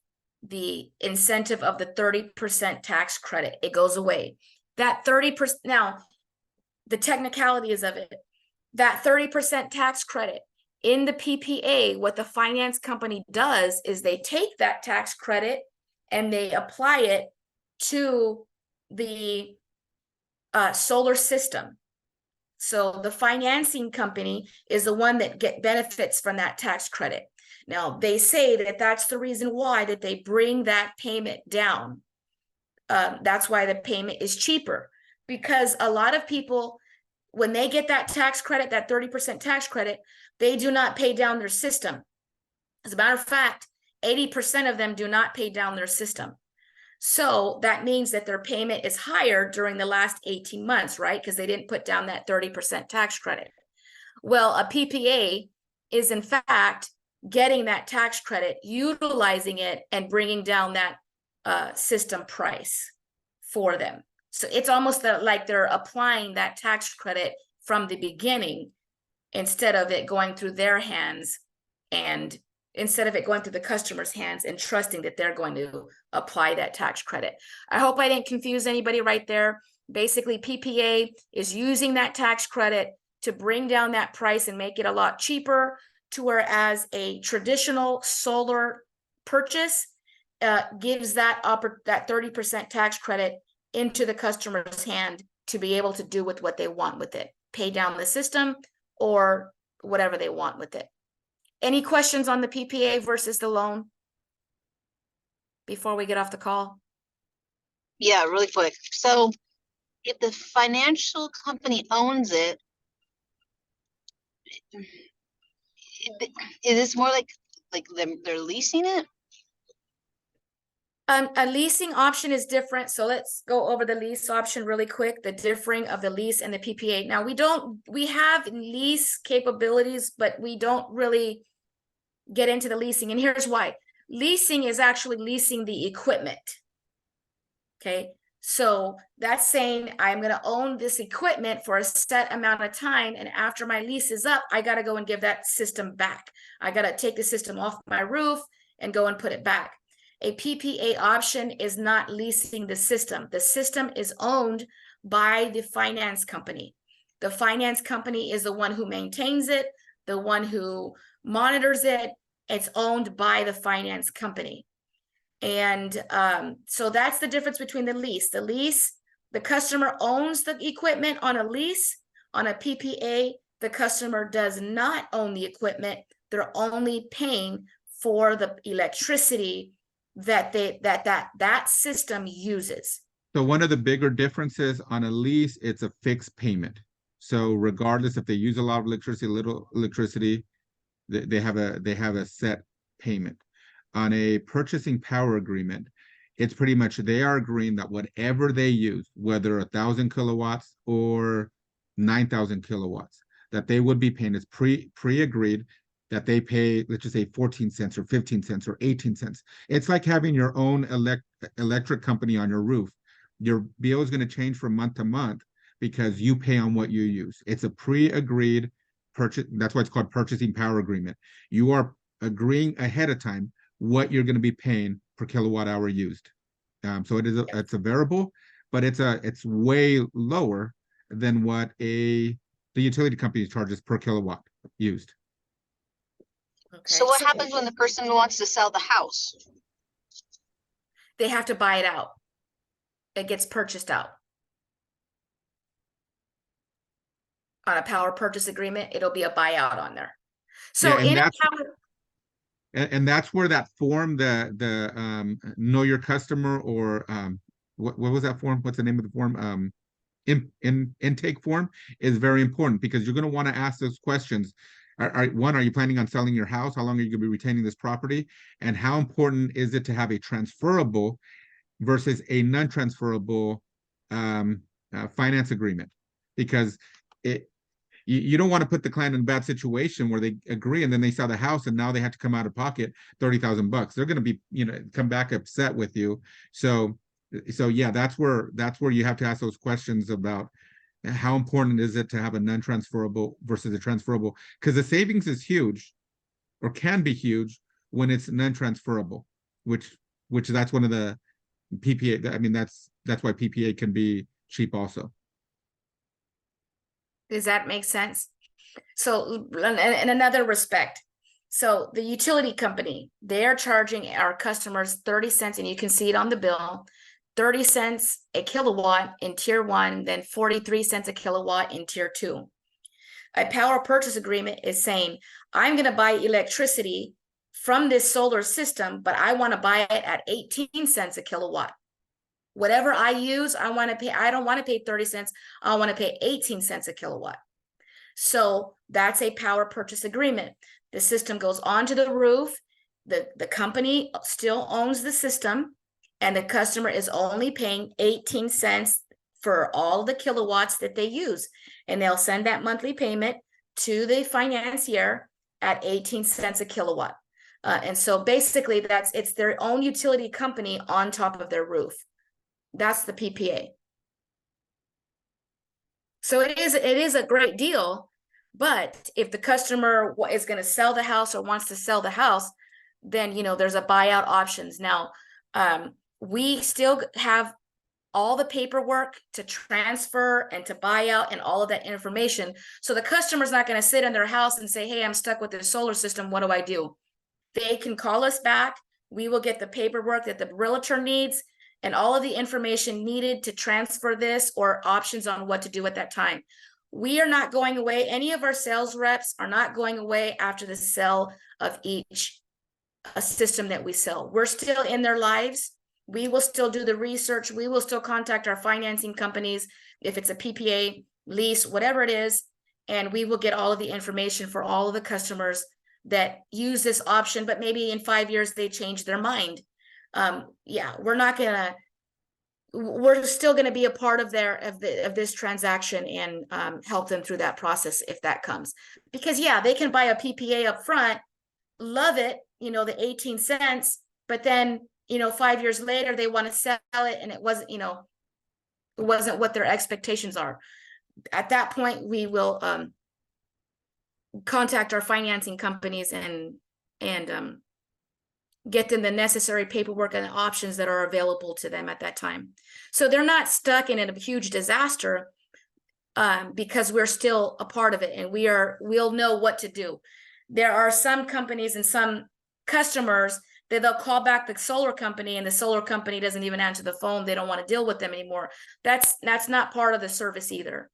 the incentive of the 30% tax credit. It goes away. That 30%, now the technicalities of it, that 30% tax credit in the PPA, what the finance company does is they take that tax credit and they apply it to the solar system. So the financing company is the one that benefits from that tax credit. Now, they say that that's the reason why that they bring that payment down. That's why the payment is cheaper, because a lot of people, when they get that tax credit, that 30% tax credit, they do not pay down their system. As a matter of fact, 80% of them do not pay down their system. So that means that their payment is higher during the last 18 months, right? Because they didn't put down that 30% tax credit. Well, a PPA is in fact getting that tax credit, utilizing it, and bringing down that system price for them. So it's almost like they're applying that tax credit from the beginning, instead of it going through their hands, and instead of it going through the customer's hands and trusting that they're going to apply that tax credit. I hope I didn't confuse anybody right there. Basically, PPA is using that tax credit to bring down that price and make it a lot cheaper, to whereas a traditional solar purchase gives that 30% tax credit into the customer's hand to be able to do with what they want with it, pay down the system or whatever they want with it. Any questions on the PPA versus the loan before we get off the call? Yeah, really quick. So if the financial company owns it, is this more like they're leasing it? A leasing option is different. So let's go over the lease option really quick, the differing of the lease and the PPA. Now we have lease capabilities, but we don't really get into the leasing. And here's why. Leasing is actually leasing the equipment. Okay. So that's saying I'm going to own this equipment for a set amount of time. And after my lease is up, I got to go and give that system back. I got to take the system off my roof and go and put it back. A PPA option is not leasing the system. The system is owned by the finance company. The finance company is the one who maintains it, the one who monitors it. It's owned by the finance company. And so that's the difference between the lease. The lease, the customer owns the equipment on a lease. On a PPA, the customer does not own the equipment. They're only paying for the electricity that that system uses. So one of the bigger differences on a lease, it's a fixed payment. So regardless if they use a lot of electricity, little electricity, they have a set payment. On a purchasing power agreement, it's pretty much they are agreeing that whatever they use, whether 1,000 kilowatts or 9,000 kilowatts, that they would be paying. It's pre-agreed that they pay, let's just say 14 cents or 15 cents or 18 cents. It's like having your own electric company on your roof. Your bill is going to change from month to month because you pay on what you use. It's a pre-agreed purchase. That's why it's called purchasing power agreement. You are agreeing ahead of time what you're going to be paying per kilowatt hour used. So it's a variable, but it's way lower than what the utility company charges per kilowatt used. Okay. So what happens when the person wants to sell the house? They have to buy it out. It gets purchased out. On a power purchase agreement, it'll be a buyout on there. So yeah, and that's where that form, the know your customer, or what was that form? What's the name of the form? Intake form is very important, because you're going to want to ask those questions. One, are you planning on selling your house? How long are you going to be retaining this property? And how important is it to have a transferable versus a non-transferable finance agreement? Because you don't want to put the client in a bad situation where they agree and then they sell the house and now they have to come out of pocket $30,000. They're going to be, come back upset with you. So yeah, that's where you have to ask those questions about how important is it to have a non-transferable versus a transferable, because the savings is huge, or can be huge, when it's non-transferable, which that's one of the PPA. I mean, that's why PPA can be cheap also. Does that make sense? So in another respect, so the utility company, they're charging our customers 30 cents, and you can see it on the bill, 30 cents a kilowatt in tier 1, then 43 cents a kilowatt in tier 2. A power purchase agreement is saying, I'm going to buy electricity from this solar system, but I want to buy it at 18 cents a kilowatt. Whatever I use, I want to pay. I don't want to pay 30 cents. I want to pay 18 cents a kilowatt. So that's a power purchase agreement. The system goes onto the roof. The company still owns the system, and the customer is only paying 18 cents for all the kilowatts that they use. And they'll send that monthly payment to the financier at 18 cents a kilowatt. And so basically it's their own utility company on top of their roof. That's the PPA. So it is a great deal, but if the customer is going to sell the house or wants to sell the house, then there's a buyout options. Now, we still have all the paperwork to transfer and to buy out and all of that information. So the customer's not going to sit in their house and say, hey, I'm stuck with this solar system. What do I do? They can call us back. We will get the paperwork that the realtor needs and all of the information needed to transfer this or options on what to do at that time. We are not going away. Any of our sales reps are not going away after the sale of each system that we sell. We're still in their lives. We will still do the research. We will still contact our financing companies if it's a PPA, lease, whatever it is, and we will get all of the information for all of the customers that use this option, but maybe in 5 years they change their mind. Yeah, we're still gonna be a part of this transaction and help them through that process if that comes. Because yeah, they can buy a PPA up front, love it, the 18 cents, but then 5 years later they want to sell it and it wasn't what their expectations are. At that point, we will contact our financing companies and get them the necessary paperwork and options that are available to them at that time. So they're not stuck in a huge disaster because we're still a part of it and we'll know what to do. There are some companies and some customers that they'll call back the solar company and the solar company doesn't even answer the phone. They don't want to deal with them anymore. That's not part of the service either.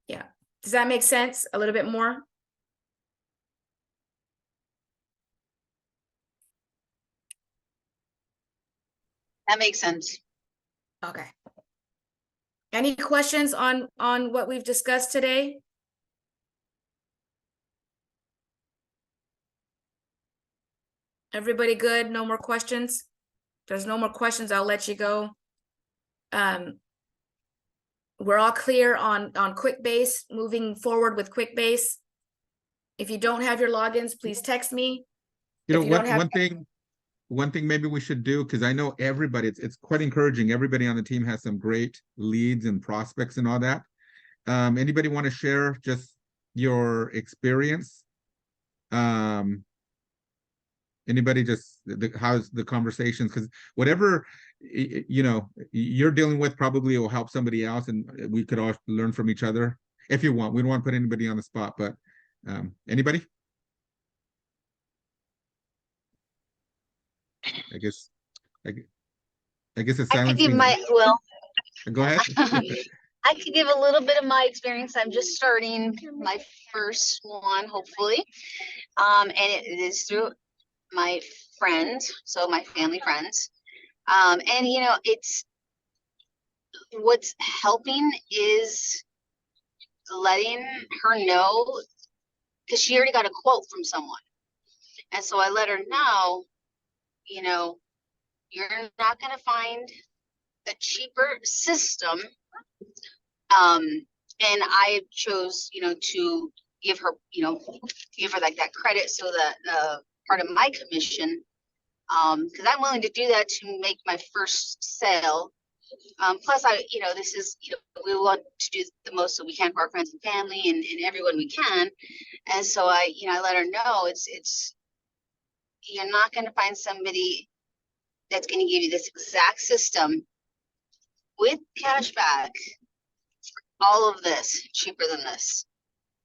Yeah. Does that make sense a little bit more? That makes sense. Okay. Any questions on what we've discussed today? Everybody good? No more questions? If there's no more questions, I'll let you go. We're all clear on QuickBase, moving forward with QuickBase. If you don't have your logins, please text me. One thing maybe we should do, because I know everybody, it's quite encouraging. Everybody on the team has some great leads and prospects and all that. Anybody want to share just your experience? Anybody just how's the conversations? Because whatever you're dealing with probably will help somebody else, and we could all learn from each other if you want. We don't want to put anybody on the spot, but anybody? I guess it's silence. I could give Go ahead. I could give a little bit of my experience. I'm just starting my first one, hopefully. And it is through my friends, so my family friends. And it's what's helping is letting her know, because she already got a quote from someone. And so I let her know, you're not going to find a cheaper system. And I chose, to give her like that credit so that part of my commission, because I'm willing to do that to make my first sale. Plus this is, we want to do the most that we can for our friends and family and everyone we can. And so I let her know it's you're not going to find somebody that's going to give you this exact system with cash back, all of this cheaper than this.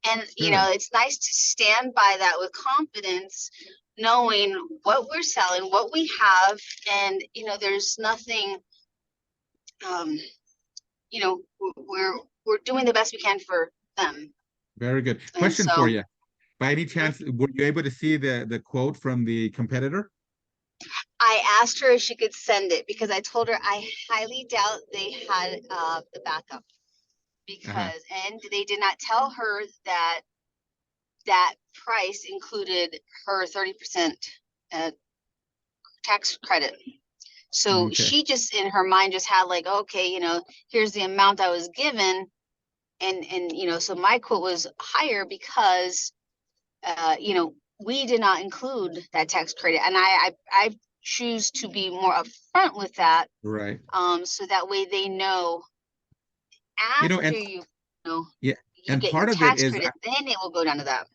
And it's nice to stand by that with confidence, knowing what we're selling, what we have, and there's nothing. We're doing the best we can for them. Very good. Question for you. By any chance, were you able to see the quote from the competitor? I asked her if she could send it because I told her I highly doubt they had the backup because and they did not tell her that price included her 30% tax credit. So she just in her mind just had like, okay, here's the amount I was given. And so my quote was higher because, we did not include that tax credit. And I choose to be more upfront with that. Right. So that way they know after you get part your of tax it is, credit, then it will go down to that.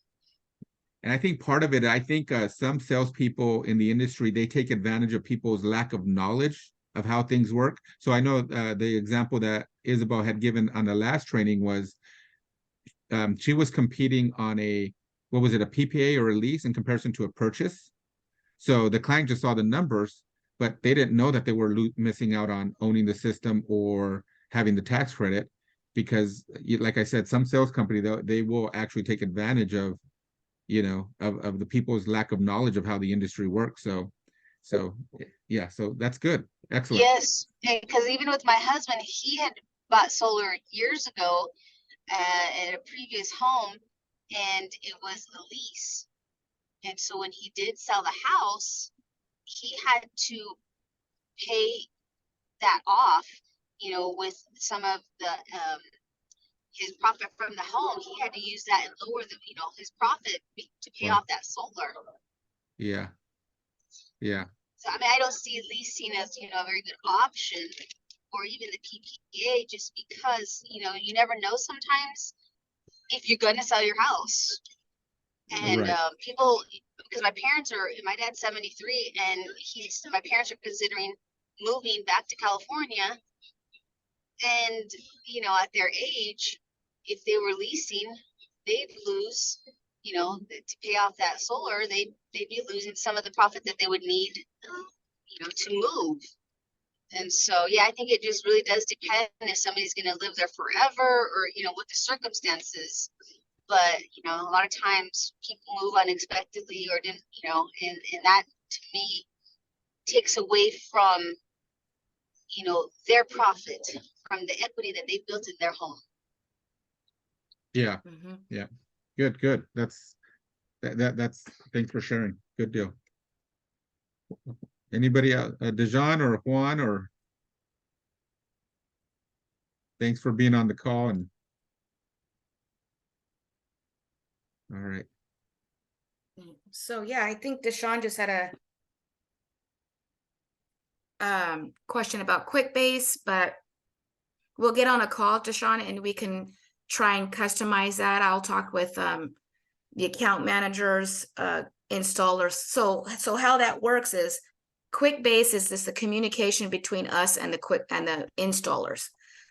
And I think part of it, some salespeople in the industry, they take advantage of people's lack of knowledge of how things work. So I know the example that Isabel had given on the last training was she was competing on a, what was it, a PPA or a lease in comparison to a purchase. So the client just saw the numbers, but they didn't know that they were missing out on owning the system or having the tax credit, because like I said, some sales company, they will actually take advantage of, of the people's lack of knowledge of how the industry works. So yeah, so that's good. Excellent. Yes, because even with my husband, he had bought solar years ago at a previous home, and it was a lease. And so when he did sell the house, he had to pay that off, with some of the his profit from the home. He had to use that and lower the, his profit to pay off that solar. Yeah. Yeah. So I mean, I don't see leasing as, a very good option, or even the PPA, just because, you never know sometimes if you're gonna sell your house. And Right. people, because my dad's 73, and my parents are considering moving back to California. And, at their age, if they were leasing, they'd lose, to pay off that solar, they'd be losing some of the profit that they would need, to move. And so, yeah, I think it just really does depend if somebody's going to live there forever, or, what the circumstances. But, a lot of times people move unexpectedly or didn't, and that to me takes away from, their profit from the equity that they built in their home. Yeah. Mm-hmm. Yeah. Good. That's thanks for sharing. Good deal. Anybody else? Dejan or Juan, or thanks for being on the call. And all right. So yeah, I think Deshaun just had a question about QuickBase, but we'll get on a call, Deshaun, and we can try and customize that. I'll talk with the account managers, installers. So how that works is QuickBase is the communication between us and the installers.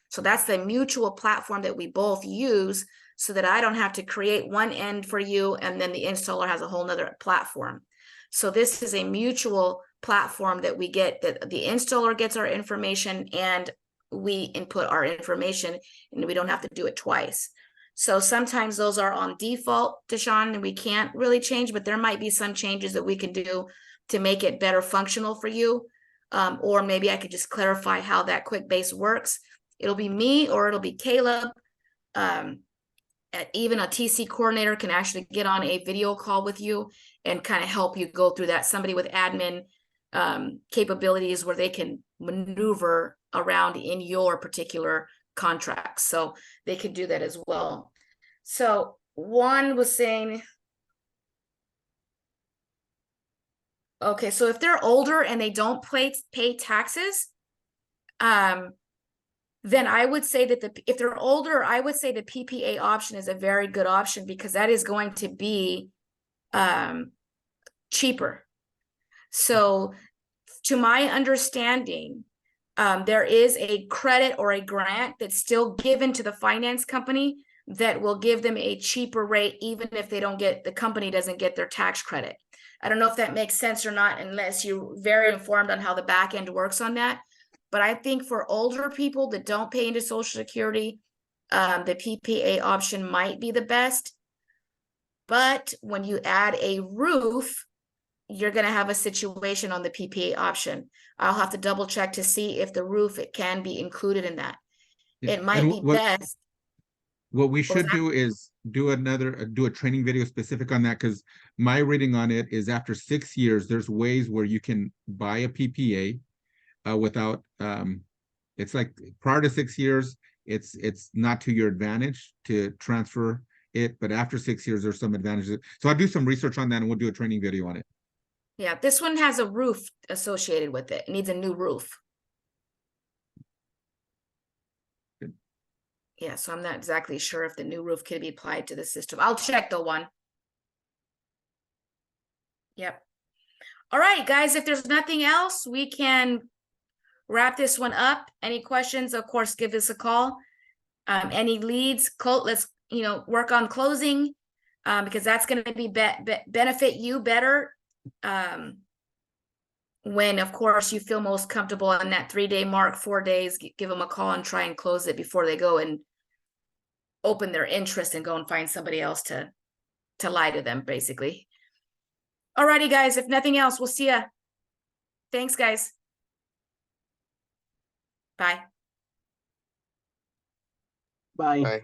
So that's the mutual platform that we both use, so that I don't have to create one end for you and then the installer has a whole nother platform. So this is a mutual platform that we get, that the installer gets our information and we input our information, and we don't have to do it twice. So sometimes those are on default, Deshaun, and we can't really change, but there might be some changes that we can do to make it better functional for you. Or maybe I could just clarify how that QuickBase works. It'll be me or it'll be Caleb. Even a TC coordinator can actually get on a video call with you and kind of help you go through that. Somebody with admin capabilities where they can maneuver around in your particular contracts. So they could do that as well. So Juan was saying, okay, so if they're older and they don't pay taxes, then I would say that if they're older, I would say the PPA option is a very good option, because that is going to be cheaper. So to my understanding, there is a credit or a grant that's still given to the finance company that will give them a cheaper rate, even if the company doesn't get their tax credit. I don't know if that makes sense or not, unless you're very informed on how the back end works on that. But I think for older people that don't pay into Social Security, the PPA option might be the best. But when you add a roof, you're going to have a situation on the PPA option. I'll have to double check to see if the roof, it can be included in that. Yeah. It might be best. What we should do is do a training video specific on that, because my reading on it is after 6 years, there's ways where you can buy a PPA without, it's like prior to 6 years, it's not to your advantage to transfer it, but after 6 years, there's some advantages. So I'll do some research on that and we'll do a training video on it. Yeah, this one has a roof associated with it. It needs a new roof. Good. Yeah, so I'm not exactly sure if the new roof can be applied to the system. I'll check the one. Yep. All right, guys, if there's nothing else, we can wrap this one up. Any questions, of course, give us a call. Any leads, let's, work on closing, because that's going to be benefit you better. When, of course, you feel most comfortable in that 3-day mark, 4 days, give them a call and try and close it before they go and open their interest and go and find somebody else to lie to them, basically. Alrighty, guys, if nothing else, we'll see ya. Thanks, guys. Bye. Bye. Bye.